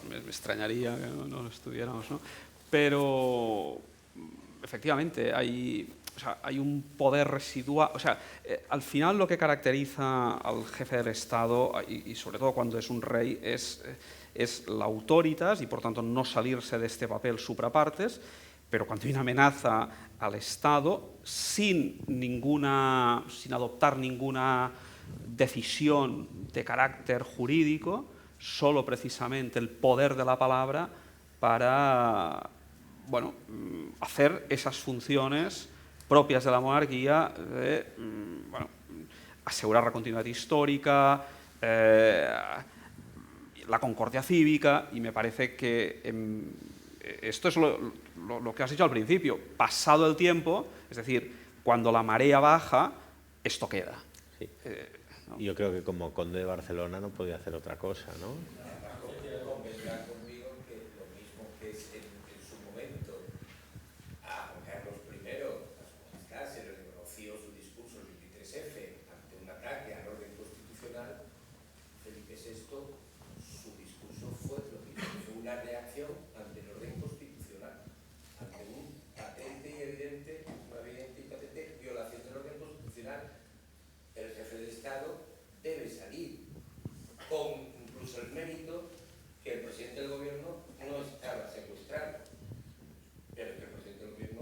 Me extrañaría que no lo estuviéramos, ¿no? Pero, efectivamente, hay un poder residual. O sea, al final lo que caracteriza al jefe del Estado, y sobre todo cuando es un rey, es la autoritas y, por tanto, no salirse de este papel suprapartes, pero cuando hay una amenaza al Estado, sin adoptar ninguna decisión de carácter jurídico, solo precisamente el poder de la palabra para hacer esas funciones propias de la monarquía de asegurar la continuidad histórica, la concordia cívica, y me parece que esto es lo que has dicho al principio. Pasado el tiempo, es decir, cuando la marea baja, esto queda. Sí. ¿No? Yo creo que como conde de Barcelona no podía hacer otra cosa, ¿no? Convendrá conmigo que lo mismo que en su momento a Juan Carlos I, a su majestad, se le reconoció su discurso el 23F ante un ataque al orden constitucional, Felipe VI, su discurso fue lo mismo, fue una reacción ante el orden constitucional, ante una evidente y patente violación del orden constitucional. El jefe de Estado debe salir con incluso el mérito que el presidente del gobierno no estaba secuestrado, pero que el presidente del gobierno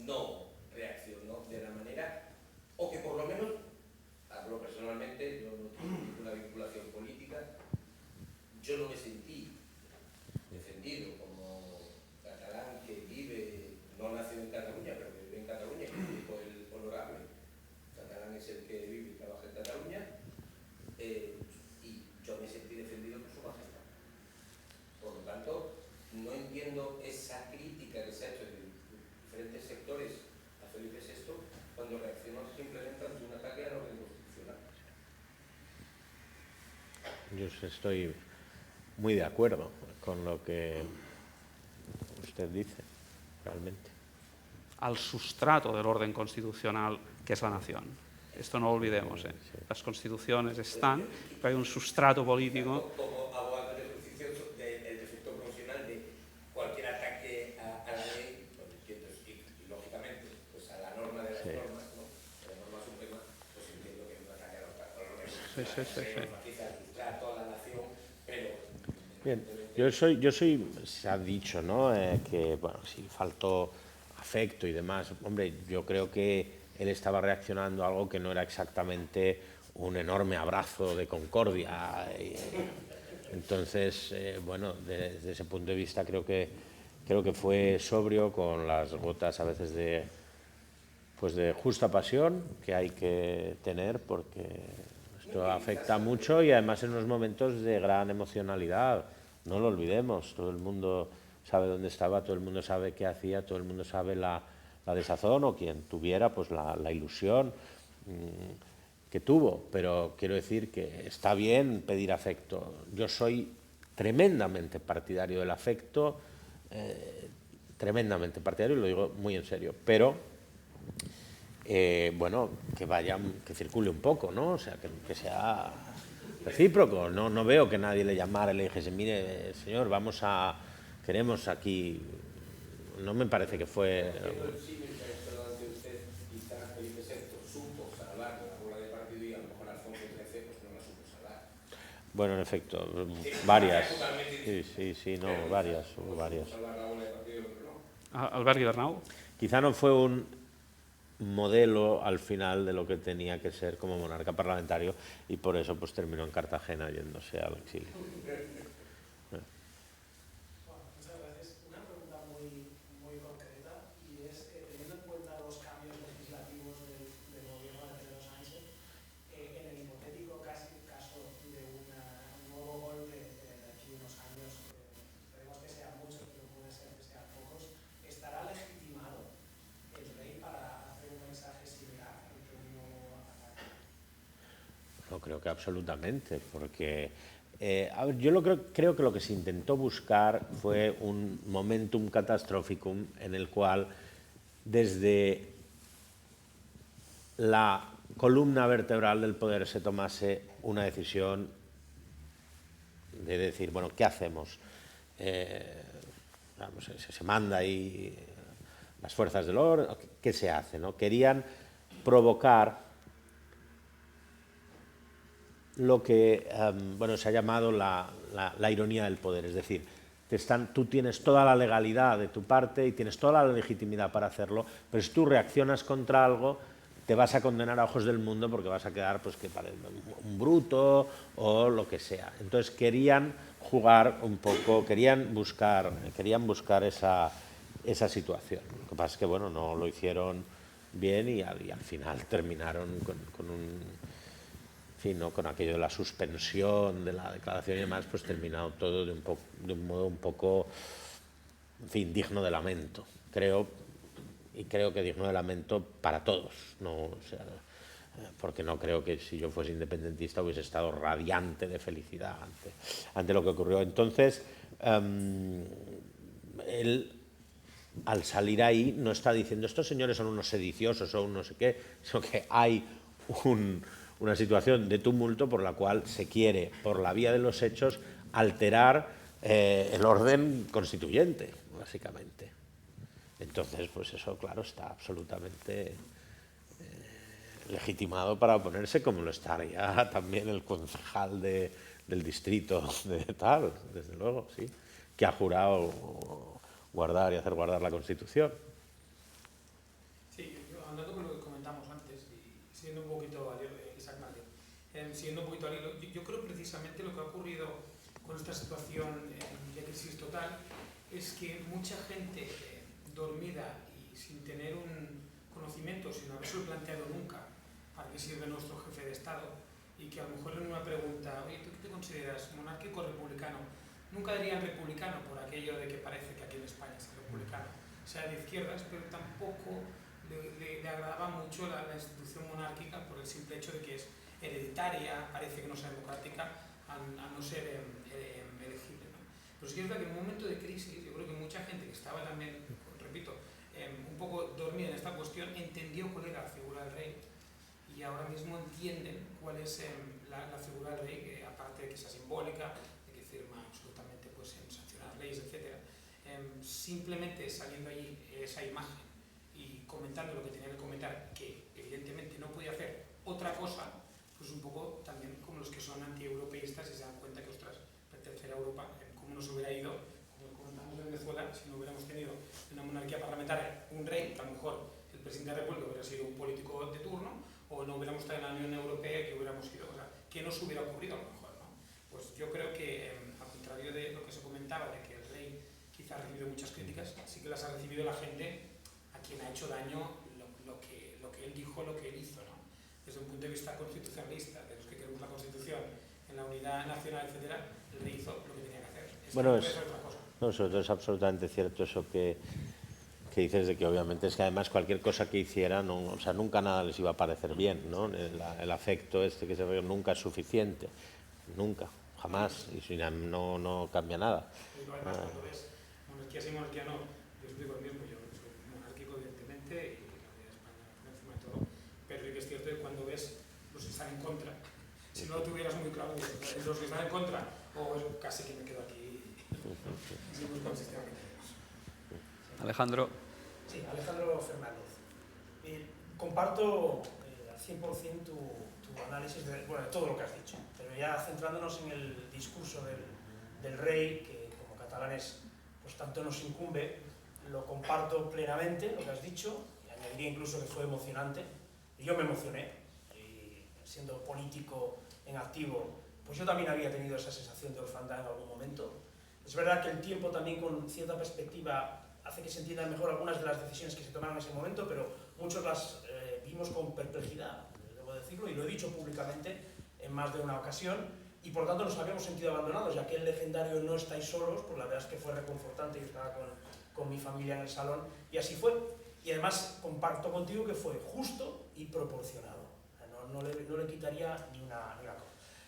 no reaccionó de la manera, o que por lo menos, hablo personalmente, yo no tengo ninguna vinculación política, yo no me sentí defendido Yo estoy muy de acuerdo con lo que usted dice, realmente. Al sustrato del orden constitucional que es la nación. Esto no lo olvidemos. Las constituciones están, pero hay un sustrato político. Como abogado del ejercicio del defecto profesional de cualquier ataque a la ley, y lógicamente pues a la norma de las normas, ¿no? La norma suprema, pues entiendo que es un ataque a los matiza el sustrato a la nación, pero... Bien, se ha dicho, ¿no? Que, bueno, si faltó afecto y demás. Hombre, yo creo que él estaba reaccionando a algo que no era exactamente un enorme abrazo de concordia. Entonces, bueno, desde ese punto de vista creo que fue sobrio, con las gotas a veces de justa pasión que hay que tener, porque esto afecta mucho y además en unos momentos de gran emocionalidad. No lo olvidemos, todo el mundo sabe dónde estaba, todo el mundo sabe qué hacía, todo el mundo sabe la desazón, o quien tuviera pues la ilusión que tuvo. Pero quiero decir que está bien pedir afecto. Yo soy tremendamente partidario del afecto, tremendamente partidario, y lo digo muy en serio, pero bueno, que circule un poco, ¿no? O sea, que sea recíproco. No veo que nadie le llamara y le dijese, mire, señor, queremos aquí. No me parece que fue... Bueno, en efecto, varias. Sí, no, varias, hubo varias. Albert Guibernau. Quizá no fue un modelo al final de lo que tenía que ser como monarca parlamentario, y por eso pues terminó en Cartagena yéndose al exilio. Muchas gracias. Una pregunta muy concreta, y es, teniendo en cuenta los cambios legislativos del gobierno de Pedro Sánchez, en el hipotético caso de un nuevo golpe de aquí unos años, esperemos que sean muchos, pero puede ser que sean pocos, ¿estará legitimado el rey para hacer un mensaje similar al que hubo ataque? No, creo que absolutamente, porque a ver, yo creo que lo que se intentó buscar fue un momentum catastrophikum en el cual, desde la columna vertebral del poder, se tomase una decisión de decir, bueno, ¿qué hacemos? Vamos, se manda ahí las fuerzas del orden, ¿qué se hace, no? Querían provocar lo que bueno, se ha llamado la ironía del poder, es decir, tú tienes toda la legalidad de tu parte y tienes toda la legitimidad para hacerlo, pero si tú reaccionas contra algo, te vas a condenar a ojos del mundo, porque vas a quedar pues que parece un bruto o lo que sea. Entonces querían jugar un poco, querían buscar esa situación. Lo que pasa es que, bueno, no lo hicieron bien, y al final terminaron con un... Sí, ¿no? Con aquello de la suspensión de la declaración y demás, pues terminado todo de un modo un poco, en fin, digno de lamento. Creo que digno de lamento para todos, ¿no? O sea, porque no creo que si yo fuese independentista hubiese estado radiante de felicidad ante lo que ocurrió. Entonces, él, al salir ahí, no está diciendo estos señores son unos sediciosos o un no sé qué, sino que hay una situación de tumulto por la cual se quiere, por la vía de los hechos, alterar el orden constituyente, básicamente. Entonces, pues eso, claro, está absolutamente legitimado para oponerse, como lo estaría también el concejal del distrito de tal, desde luego, sí, que ha jurado guardar y hacer guardar la Constitución. Sí, andando con lo que comentamos antes, y siendo un poquito al hilo, yo creo precisamente lo que ha ocurrido con esta situación de crisis total es que mucha gente dormida y sin tener un conocimiento, sin haberse planteado nunca para qué sirve nuestro jefe de Estado, y que a lo mejor en una pregunta, oye, ¿tú qué te consideras, monárquico o republicano? Nunca dirían republicano, por aquello de que parece que aquí en España es republicano, sea de izquierdas, pero tampoco le agradaba mucho la institución monárquica, por el simple hecho de que es hereditaria, parece que no sea democrática, a no ser elegible, ¿no? Pero sí que es verdad que en un momento de crisis, yo creo que mucha gente que estaba también, repito, un poco dormida en esta cuestión, entendió cuál era la figura del rey y ahora mismo entienden cuál es la figura del rey, que aparte de que sea simbólica, de que firma absolutamente pues, en sancionar leyes, etc., simplemente saliendo allí esa imagen y comentando lo que tenía que comentar, que evidentemente no podía hacer otra cosa, pues un poco también como los que son anti-europeístas y se dan cuenta que, ostras, pertenecer a Europa, cómo nos hubiera ido, como comentamos en Venezuela, si no hubiéramos tenido una monarquía parlamentaria, un rey, que a lo mejor el presidente de la República hubiera sido un político de turno, o no hubiéramos estado en la Unión Europea, que hubiéramos ido, o sea, ¿qué nos hubiera ocurrido a lo mejor, no? Pues yo creo que, al contrario de lo que se comentaba, de que el rey quizá ha recibido muchas críticas, sí que las ha recibido la gente a quien ha hecho daño lo que él dijo, lo que él hizo, ¿no? Desde un punto de vista constitucionalista, de los que queremos la Constitución, en la unidad nacional, etcétera, el rey hizo lo que tenía que hacer. Bueno, es otra cosa. No, sobre todo es absolutamente cierto eso que dices, de que obviamente es que además cualquier cosa que hicieran, o sea, nunca nada les iba a parecer bien, ¿no? El afecto este que se ve nunca es suficiente, nunca, jamás, y si no cambia nada. Y además, cuando ves monarquía sí, monarquía no, yo os digo lo mismo, yo soy monárquico evidentemente y la de España por encima de todo, pero sí que es cierto que cuando ves los que están en contra, si no lo tuvieras muy claro, los que están en contra, o casi que me quedo aquí y busco el sistema que tenemos. Alejandro. Sí, Alejandro Fernández. Comparto al 100% tu análisis de todo lo que has dicho, pero ya centrándonos en el discurso del rey, que como catalanes pues tanto nos incumbe, lo comparto plenamente, lo que has dicho, y añadiría incluso que fue emocionante. Y yo me emocioné, y siendo político en activo, pues yo también había tenido esa sensación de orfandad en algún momento. Es verdad que el tiempo también con cierta perspectiva hace que se entiendan mejor algunas de las decisiones que se tomaron en ese momento, pero muchos las vimos con perplejidad, debo decirlo, y lo he dicho públicamente en más de una ocasión, y por tanto nos habíamos sentido abandonados, ya que el legendario "no estáis solos", pues la verdad es que fue reconfortante, yo estaba con mi familia en el salón, y así fue. Y además comparto contigo que fue justo y proporcionado, no le quitaría ni una cosa.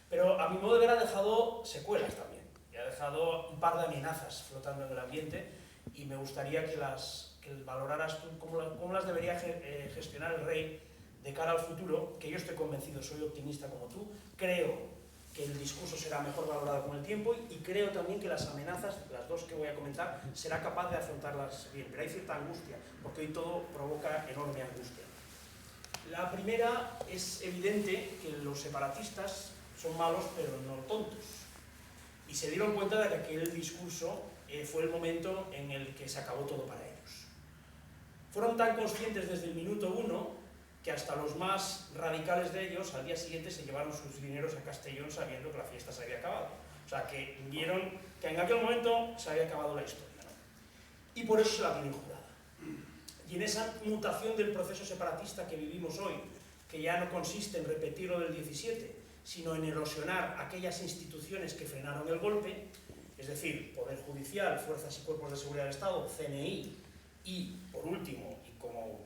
Pero a mi modo de ver ha dejado secuelas también, y ha dejado un par de amenazas flotando en el ambiente, y me gustaría que valoraras tú cómo las debería gestionar el rey de cara al futuro, que yo estoy convencido, soy optimista como tú, creo que el discurso será mejor valorado con el tiempo y creo también que las amenazas, las dos que voy a comentar, será capaz de afrontarlas bien, pero hay cierta angustia, porque hoy todo provoca enorme angustia. La primera, es evidente que los separatistas son malos pero no tontos, y se dieron cuenta de que aquel discurso fue el momento en el que se acabó todo para ellos. Fueron tan conscientes desde el minuto uno que hasta los más radicales de ellos al día siguiente se llevaron sus dineros a Castellón sabiendo que la fiesta se había acabado. O sea, que vieron que en aquel momento se había acabado la historia, ¿no? Y por eso se la tienen jurada. Y en esa mutación del proceso separatista que vivimos hoy, que ya no consiste en repetir lo del 17, sino en erosionar aquellas instituciones que frenaron el golpe, es decir, Poder Judicial, Fuerzas y Cuerpos de Seguridad del Estado, CNI, y, por último, y como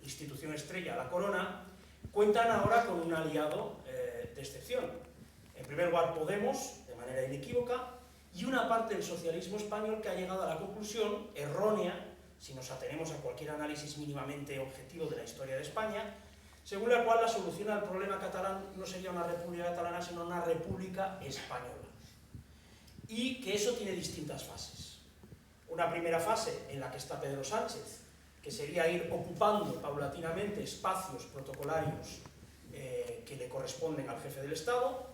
institución estrella, la Corona, cuentan ahora con un aliado de excepción. En primer lugar, Podemos, de manera inequívoca, y una parte del socialismo español que ha llegado a la conclusión, errónea, si nos atenemos a cualquier análisis mínimamente objetivo de la historia de España, según la cual la solución al problema catalán no sería una república catalana, sino una república española. Y que eso tiene distintas fases. Una primera fase en la que está Pedro Sánchez, que sería ir ocupando paulatinamente espacios protocolarios que le corresponden al jefe del Estado.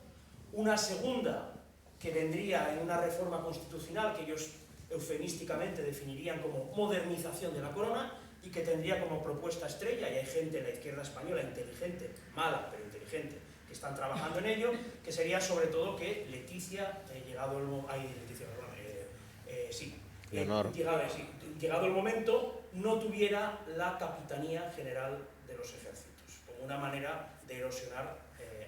Una segunda que vendría en una reforma constitucional que ellos eufemísticamente definirían como modernización de la corona y que tendría como propuesta estrella, y hay gente en la izquierda española inteligente, mala pero inteligente, que están trabajando en ello, que sería sobre todo que Leticia, llegado el momento, no tuviera la capitanía general de los ejércitos, como una manera de erosionar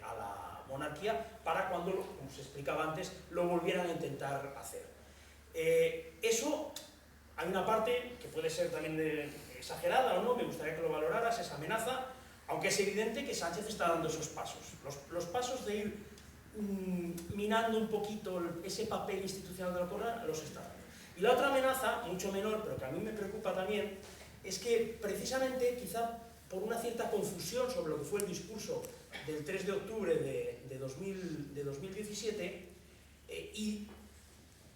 a la monarquía para cuando, como se explicaba antes, lo volvieran a intentar hacer. Eso, hay una parte que puede ser también exagerada o no, me gustaría que lo valoraras, esa amenaza, aunque es evidente que Sánchez está dando esos pasos. Los pasos de ir minando un poquito ese papel institucional de la corona, los está dando. Y la otra amenaza, mucho menor, pero que a mí me preocupa también, es que precisamente, quizá por una cierta confusión sobre lo que fue el discurso del 3 de octubre de 2017, y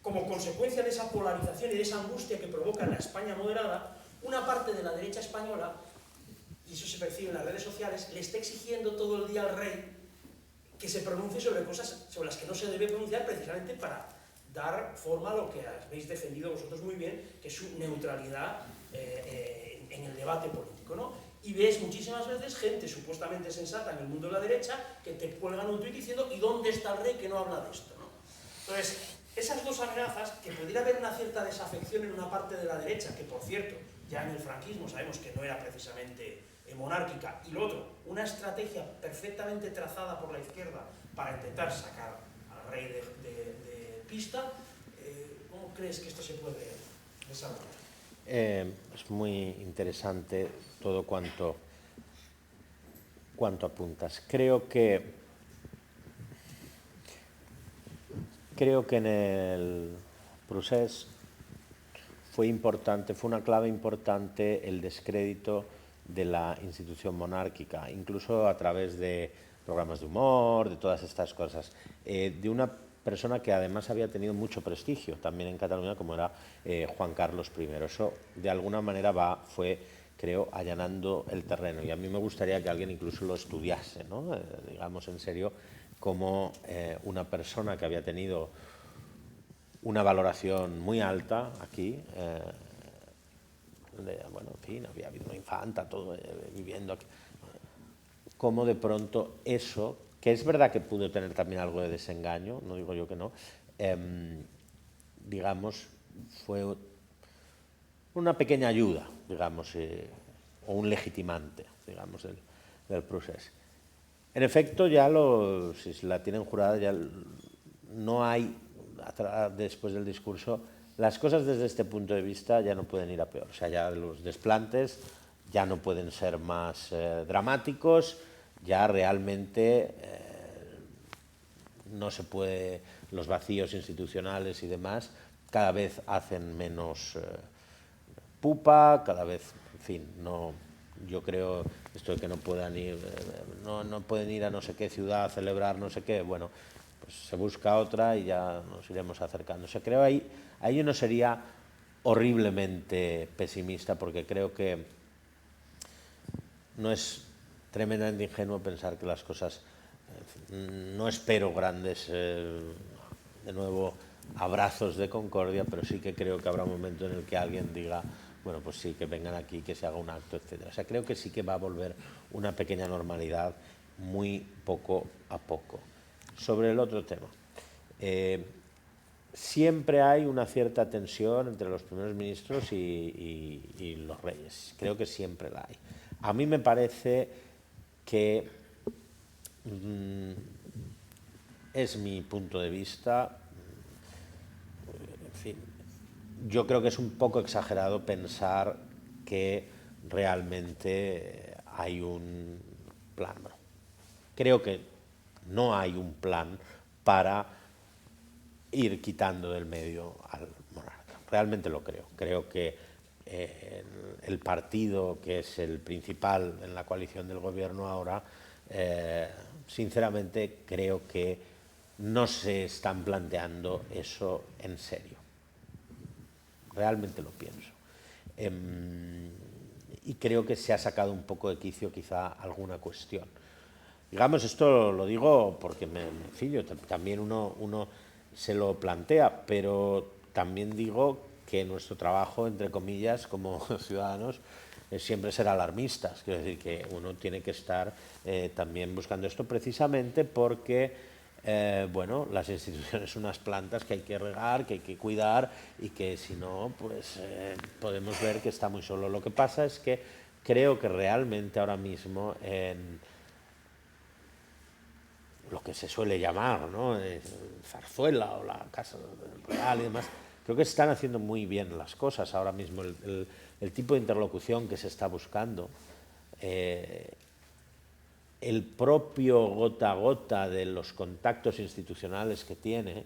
como consecuencia de esa polarización y de esa angustia que provoca en la España moderada, una parte de la derecha española, y eso se percibe en las redes sociales, le está exigiendo todo el día al rey que se pronuncie sobre cosas sobre las que no se debe pronunciar, precisamente para dar forma a lo que habéis defendido vosotros muy bien, que es su neutralidad en el debate político, ¿no? Y ves muchísimas veces gente supuestamente sensata en el mundo de la derecha que te cuelgan un tuit diciendo ¿y dónde está el rey que no habla de esto?, ¿no? Entonces, esas dos amenazas, que pudiera haber una cierta desafección en una parte de la derecha, que por cierto, ya en el franquismo sabemos que no era precisamente monárquica, y lo otro, una estrategia perfectamente trazada por la izquierda para intentar sacar al rey de pista, ¿cómo crees que esto se puede desarrollar? Es muy interesante todo cuanto apuntas. Creo que en el procés fue una clave importante el descrédito de la institución monárquica, incluso a través de programas de humor, de todas estas cosas, de una persona que además había tenido mucho prestigio también en Cataluña, como era Juan Carlos I. Eso de alguna manera fue, creo, allanando el terreno, y a mí me gustaría que alguien incluso lo estudiase, ¿no? Digamos en serio, como una persona que había tenido una valoración muy alta aquí, bueno, en fin, había habido una infanta, todo viviendo aquí, como de pronto eso, que es verdad que pudo tener también algo de desengaño, no digo yo que no, digamos, fue una pequeña ayuda, digamos, o un legitimante, digamos, del proceso. En efecto, ya si la tienen jurada, ya no hay, después del discurso, las cosas desde este punto de vista ya no pueden ir a peor. O sea, ya los desplantes ya no pueden ser más dramáticos, ya realmente no se puede, los vacíos institucionales y demás cada vez hacen menos pupa, cada vez, en fin, no, yo creo esto de que no puedan ir, no pueden ir a no sé qué ciudad a celebrar no sé qué, bueno, pues se busca otra y ya nos iremos acercando. O sea, creo ahí yo no sería horriblemente pesimista, porque creo que no es tremendamente ingenuo pensar que las cosas, no espero grandes, de nuevo, abrazos de concordia, pero sí que creo que habrá un momento en el que alguien diga, bueno, pues sí, que vengan aquí, que se haga un acto, etc. O sea, creo que sí que va a volver una pequeña normalidad muy poco a poco. Sobre el otro tema, siempre hay una cierta tensión entre los primeros ministros y los reyes. Creo que siempre la hay. A mí me parece que es mi punto de vista, en fin, yo creo que es un poco exagerado pensar que realmente hay un plan. Bueno, creo que no hay un plan para ir quitando del medio al monarca. Realmente lo creo. Creo que el partido que es el principal en la coalición del gobierno ahora, sinceramente creo que no se están planteando eso en serio. Realmente lo pienso. Y creo que se ha sacado un poco de quicio quizá alguna cuestión. Digamos, esto lo digo porque en fin, también uno se lo plantea, pero también digo que nuestro trabajo, entre comillas, como ciudadanos, es siempre ser alarmistas. Quiero decir que uno tiene que estar también buscando esto, precisamente porque bueno, las instituciones son unas plantas que hay que regar, que hay que cuidar, y que si no, pues podemos ver que está muy solo. Lo que pasa es que creo que realmente ahora mismo en lo que se suele llamar, ¿no?, Zarzuela o la Casa Real y demás, creo que se están haciendo muy bien las cosas ahora mismo. El tipo de interlocución que se está buscando el propio gota a gota de los contactos institucionales que tiene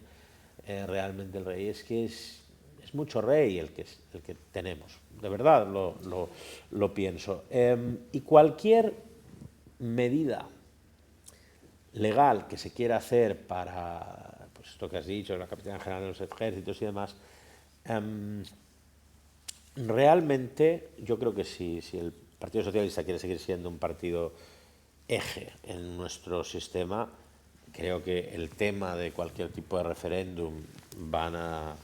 realmente el rey, es que es mucho rey el que tenemos, de verdad lo pienso. Y cualquier medida legal que se quiera hacer para, pues esto que has dicho, la Capitanía General de los Ejércitos y demás, realmente yo creo que si el Partido Socialista quiere seguir siendo un partido eje en nuestro sistema, creo que el tema de cualquier tipo de referéndum van a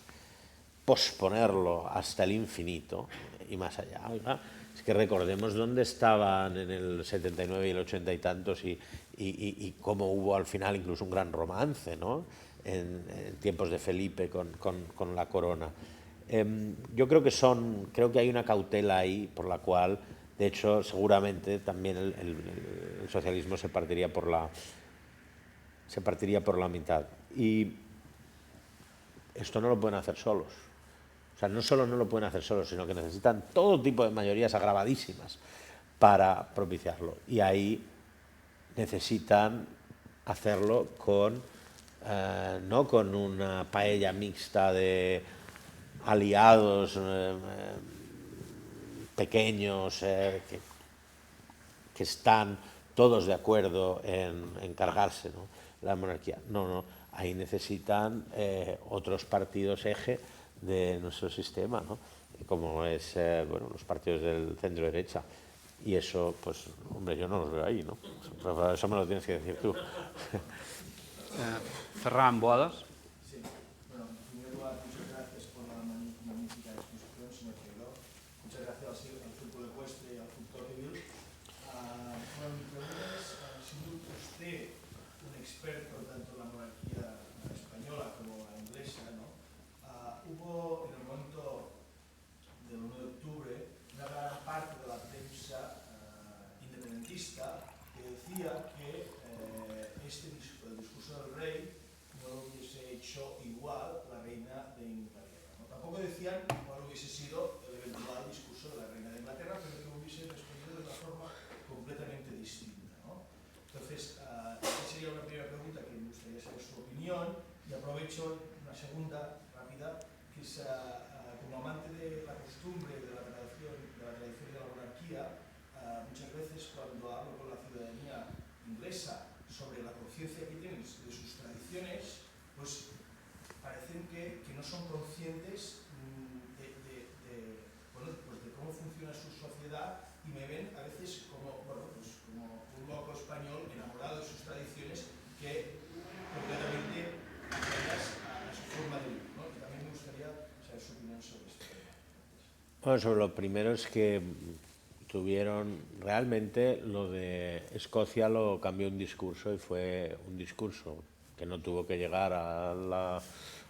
posponerlo hasta el infinito y más allá, ¿verdad? Es que recordemos dónde estaban en el 79 y el 80 y tantos y cómo hubo al final incluso un gran romance, ¿no? En tiempos de Felipe con la corona. Yo creo que hay una cautela ahí por la cual, de hecho, seguramente también el socialismo se partiría por la mitad. Y esto no lo pueden hacer solos. O sea, no solo no lo pueden hacer solos, sino que necesitan todo tipo de mayorías agravadísimas para propiciarlo. Y ahí necesitan hacerlo no con una paella mixta de aliados pequeños que están todos de acuerdo en cargarse, ¿no?, la monarquía. No, ahí necesitan otros partidos eje de nuestro sistema, ¿no?, como es los partidos del centro derecha. Y eso, pues, hombre, yo no los veo ahí, ¿no? Pero eso me lo tienes que decir tú. Ferran Boadas. Sí, bueno, en primer lugar, muchas gracias por la magnífica exposición, señor Quevedo. Muchas gracias al Círculo Ecuestre y al Club Tocqueville. Bueno, mi pregunta es, siendo usted un experto tanto en la monarquía española como la inglesa, ¿no? Hubo en el momento del 1 de octubre una gran parte de la prensa independentista que decía que el discurso del rey no lo hubiese hecho igual la reina de Inglaterra, ¿no? Tampoco decían cuál hubiese sido el eventual discurso de la reina de Inglaterra, pero que hubiese respondido de una forma completamente distinta, ¿no? Entonces, esa sería una primera pregunta que me gustaría saber su opinión, y aprovecho una segunda rápida, que es como amante de la costumbre de la tradición de la monarquía, muchas veces cuando hablo con la ciudadanía inglesa sobre la conciencia que tienen de sus tradiciones, pues parecen que no son conscientes de cómo funciona su sociedad, y me ven a veces como un loco español enamorado de sus tradiciones que completamente ajenas a su forma de vivir, ¿no? Y también me gustaría saber su opinión sobre esto. Bueno, sobre lo primero es que tuvieron, realmente lo de Escocia lo cambió un discurso, y fue un discurso que no tuvo que llegar a la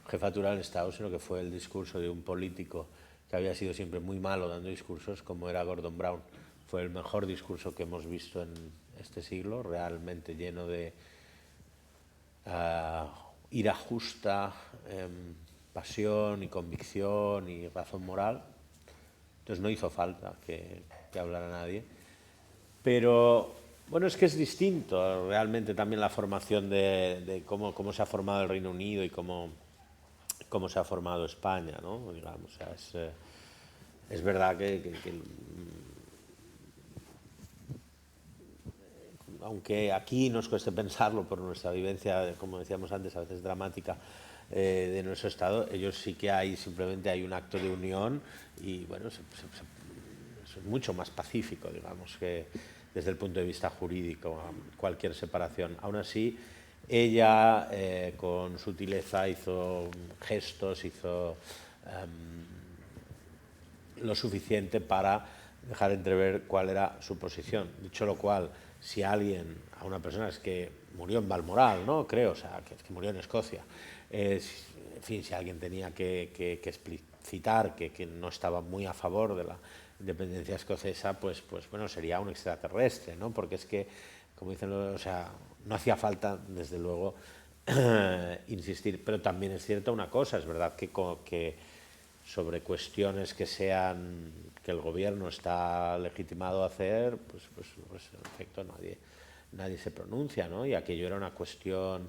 jefatura del Estado, sino que fue el discurso de un político que había sido siempre muy malo dando discursos, como era Gordon Brown. Fue el mejor discurso que hemos visto en este siglo, realmente lleno de ira justa, pasión y convicción y razón moral. Entonces no hizo falta que hablara nadie. Pero bueno, es que es distinto realmente también la formación de cómo se ha formado el Reino Unido y cómo se ha formado España, ¿no? Digamos, o sea, es verdad que aunque aquí nos cueste pensarlo por nuestra vivencia, como decíamos antes, a veces dramática, de nuestro Estado, ellos sí que simplemente hay un acto de unión, y bueno, es mucho más pacífico, digamos, que desde el punto de vista jurídico, cualquier separación. Aún así, ella con sutileza hizo gestos, hizo lo suficiente para dejar entrever cuál era su posición. Dicho lo cual, si a una persona, es que murió en Balmoral, ¿no? Creo, o sea, que murió en Escocia. En fin, si alguien tenía que explicitar que no estaba muy a favor de la independencia escocesa, pues bueno, sería un extraterrestre, ¿no? Porque es que, como dicen, o sea, no hacía falta, desde luego, insistir. Pero también es cierta una cosa, es verdad que sobre cuestiones que el gobierno está legitimado a hacer, pues en efecto nadie se pronuncia, ¿no? Y aquello era una cuestión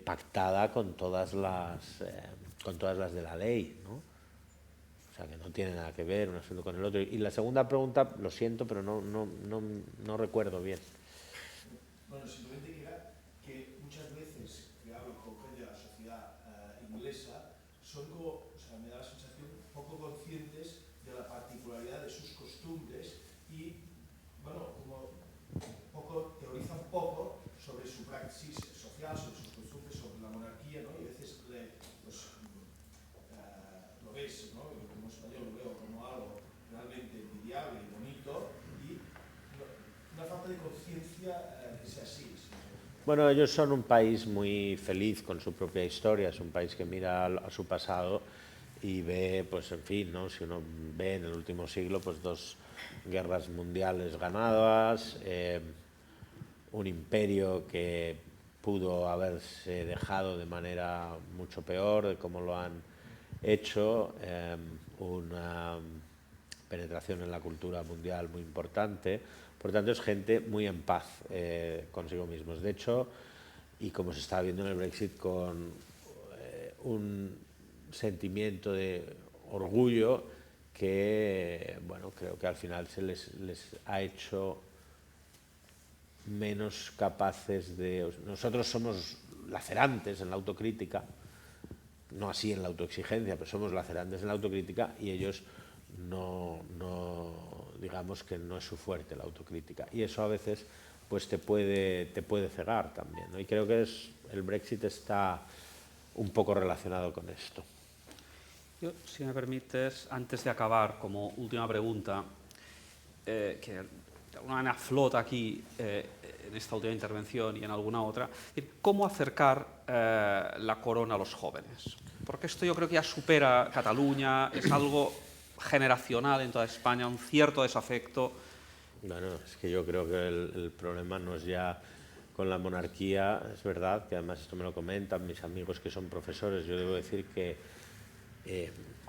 pactada con todas las de la ley, ¿no? O sea, que no tiene nada que ver un asunto con el otro. Y la segunda pregunta, lo siento, pero no recuerdo bien. Bueno, simplemente que muchas veces que hablo con gente de la sociedad inglesa, son como, o sea, me da la sensación poco conscientes de la particularidad de sus costumbres y, bueno, como teorizan poco sobre su praxis social, sobre sus costumbres, sobre la monarquía, ¿no? Y a veces lo ves, ¿no? Yo como español lo veo como algo realmente envidiable y bonito y una falta de conciencia que sea así. Bueno, ellos son un país muy feliz con su propia historia, es un país que mira a su pasado y ve, pues en fin, ¿no? Si uno ve en el último siglo, pues 2 guerras mundiales ganadas, un imperio que pudo haberse dejado de manera mucho peor de como lo han hecho, una penetración en la cultura mundial muy importante. Por tanto, es gente muy en paz consigo mismos. De hecho, y como se está viendo en el Brexit, con un sentimiento de orgullo que, bueno, creo que al final se les ha hecho menos capaces de... Nosotros somos lacerantes en la autocrítica, no así en la autoexigencia, pero somos lacerantes en la autocrítica y ellos no digamos que no es su fuerte la autocrítica. Y eso a veces pues te puede cegar también, ¿no? Y creo que el Brexit está un poco relacionado con esto. Yo, si me permites, antes de acabar, como última pregunta, que de alguna manera flota aquí en esta última intervención y en alguna otra, ¿cómo acercar la corona a los jóvenes? Porque esto yo creo que ya supera Cataluña, es algo generacional en toda España, un cierto desafecto. Bueno, es que yo creo que el problema no es ya con la monarquía, es verdad, que además esto me lo comentan mis amigos que son profesores. Yo debo decir que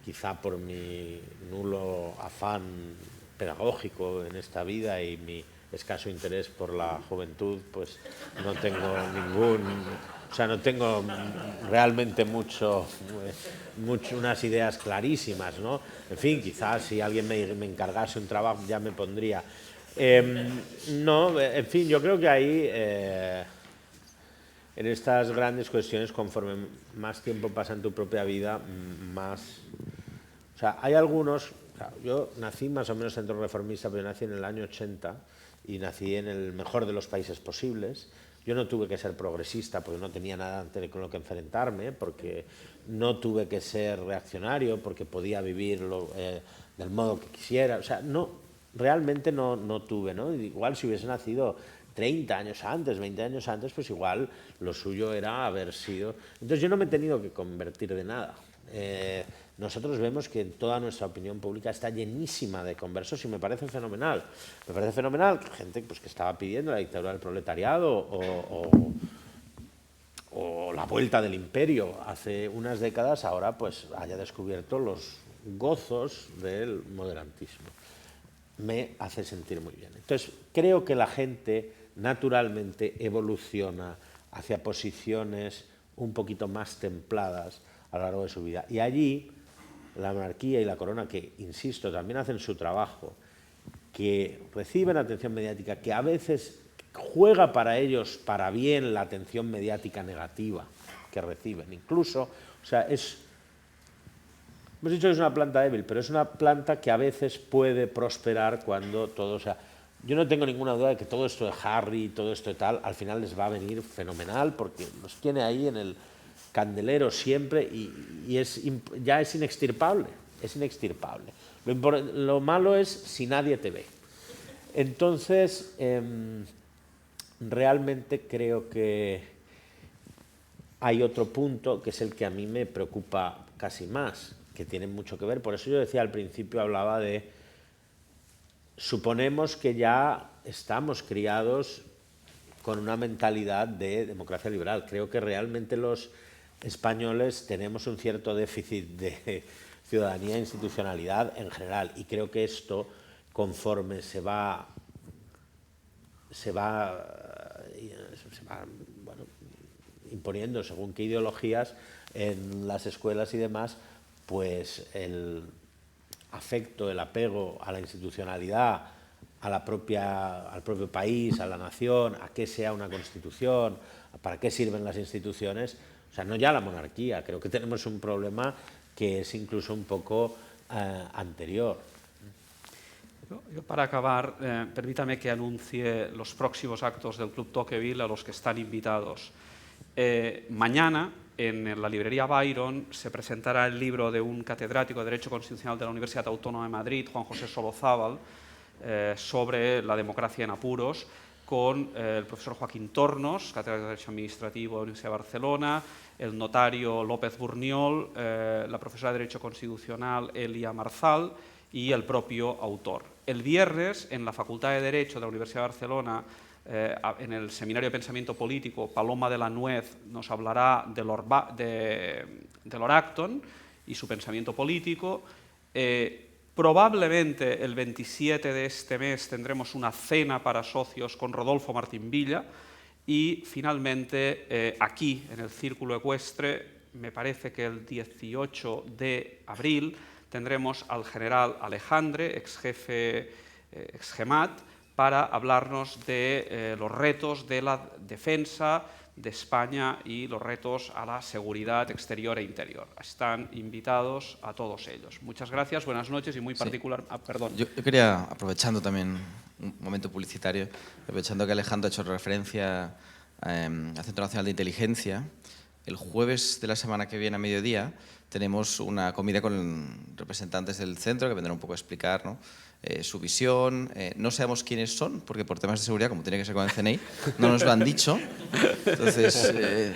quizá por mi nulo afán pedagógico en esta vida y mi escaso interés por la juventud, pues no tengo no tengo realmente unas ideas clarísimas, ¿no? En fin, quizás si alguien me encargase un trabajo ya me pondría. No, en fin, yo creo que ahí, en estas grandes cuestiones, conforme más tiempo pasa en tu propia vida, más... O sea, hay algunos... Claro, yo nací más o menos centro reformista, pero yo nací en el año 80 y nací en el mejor de los países posibles. Yo no tuve que ser progresista porque no tenía nada con lo que enfrentarme, porque no tuve que ser reaccionario, porque podía vivir del modo que quisiera. O sea, realmente no tuve, ¿no? Igual si hubiese nacido 30 años antes, 20 años antes, pues igual lo suyo era haber sido... Entonces yo no me he tenido que convertir de nada. Nosotros vemos que toda nuestra opinión pública está llenísima de conversos y me parece fenomenal. Me parece fenomenal que gente pues, que estaba pidiendo la dictadura del proletariado o la vuelta del imperio hace unas décadas ahora pues haya descubierto los gozos del moderantismo. Me hace sentir muy bien. Entonces, creo que la gente naturalmente evoluciona hacia posiciones un poquito más templadas a lo largo de su vida. Y allí, la monarquía y la corona, que, insisto, también hacen su trabajo, que reciben atención mediática, que a veces juega para ellos para bien la atención mediática negativa que reciben. Incluso, o sea, hemos dicho que es una planta débil, pero es una planta que a veces puede prosperar cuando todo... O sea, yo no tengo ninguna duda de que todo esto de Harry, todo esto de tal, al final les va a venir fenomenal porque los tiene ahí en el candelero siempre y ya es inextirpable, es inextirpable. Lo malo es si nadie te ve. Entonces, realmente creo que hay otro punto que es el que a mí me preocupa casi más, que tiene mucho que ver. Por eso yo decía al principio, hablaba de, suponemos que ya estamos criados con una mentalidad de democracia liberal. Creo que realmente los españoles tenemos un cierto déficit de ciudadanía e institucionalidad en general y creo que esto, conforme se va se van, bueno, imponiendo según qué ideologías en las escuelas y demás, pues el afecto, el apego a la institucionalidad, al propio país, a la nación, a qué sea una constitución, para qué sirven las instituciones, o sea, no ya la monarquía, creo que tenemos un problema que es incluso un poco anterior. Yo para acabar, permítame que anuncie los próximos actos del Club Tocqueville a los que están invitados. Mañana, en la librería Byron, se presentará el libro de un catedrático de Derecho Constitucional de la Universidad Autónoma de Madrid, Juan José Solozábal, sobre la democracia en apuros, con el profesor Joaquín Tornos, catedrático de Derecho Administrativo de la Universidad de Barcelona, el notario López Burniol, la profesora de Derecho Constitucional Elia Marzal y el propio autor. El viernes, en la Facultad de Derecho de la Universidad de Barcelona, en el Seminario de Pensamiento Político, Paloma de la Nuez nos hablará de Lord Acton y su pensamiento político. Probablemente el 27 de este mes tendremos una cena para socios con Rodolfo Martín Villa y finalmente aquí en el Círculo Ecuestre, me parece que el 18 de abril tendremos al general Alejandre, ex jefe, ex GEMAT, para hablarnos de los retos de la defensa de España y los retos a la seguridad exterior e interior. Están invitados a todos ellos. Muchas gracias, buenas noches y muy particular... perdón. Yo quería, aprovechando también un momento publicitario, aprovechando que Alejandro ha hecho referencia al Centro Nacional de Inteligencia, el jueves de la semana que viene a mediodía tenemos una comida con representantes del centro que vendrán un poco a explicar, ¿no?, su visión. No sabemos quiénes son, porque por temas de seguridad, como tiene que ser con el CNI, no nos lo han dicho. Entonces,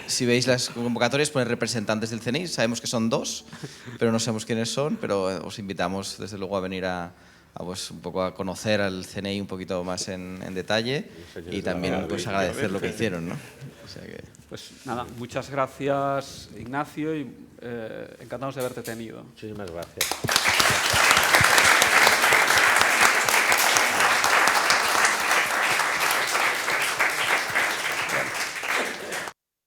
si veis las convocatorias, ponen representantes del CNI, sabemos que son 2, pero no sabemos quiénes son, pero os invitamos desde luego a venir pues, un poco a conocer al CNI un poquito más en detalle y también pues, agradecer lo que hicieron, ¿no? O sea que... Pues nada, muchas gracias Ignacio y encantados de haberte tenido. Muchísimas gracias.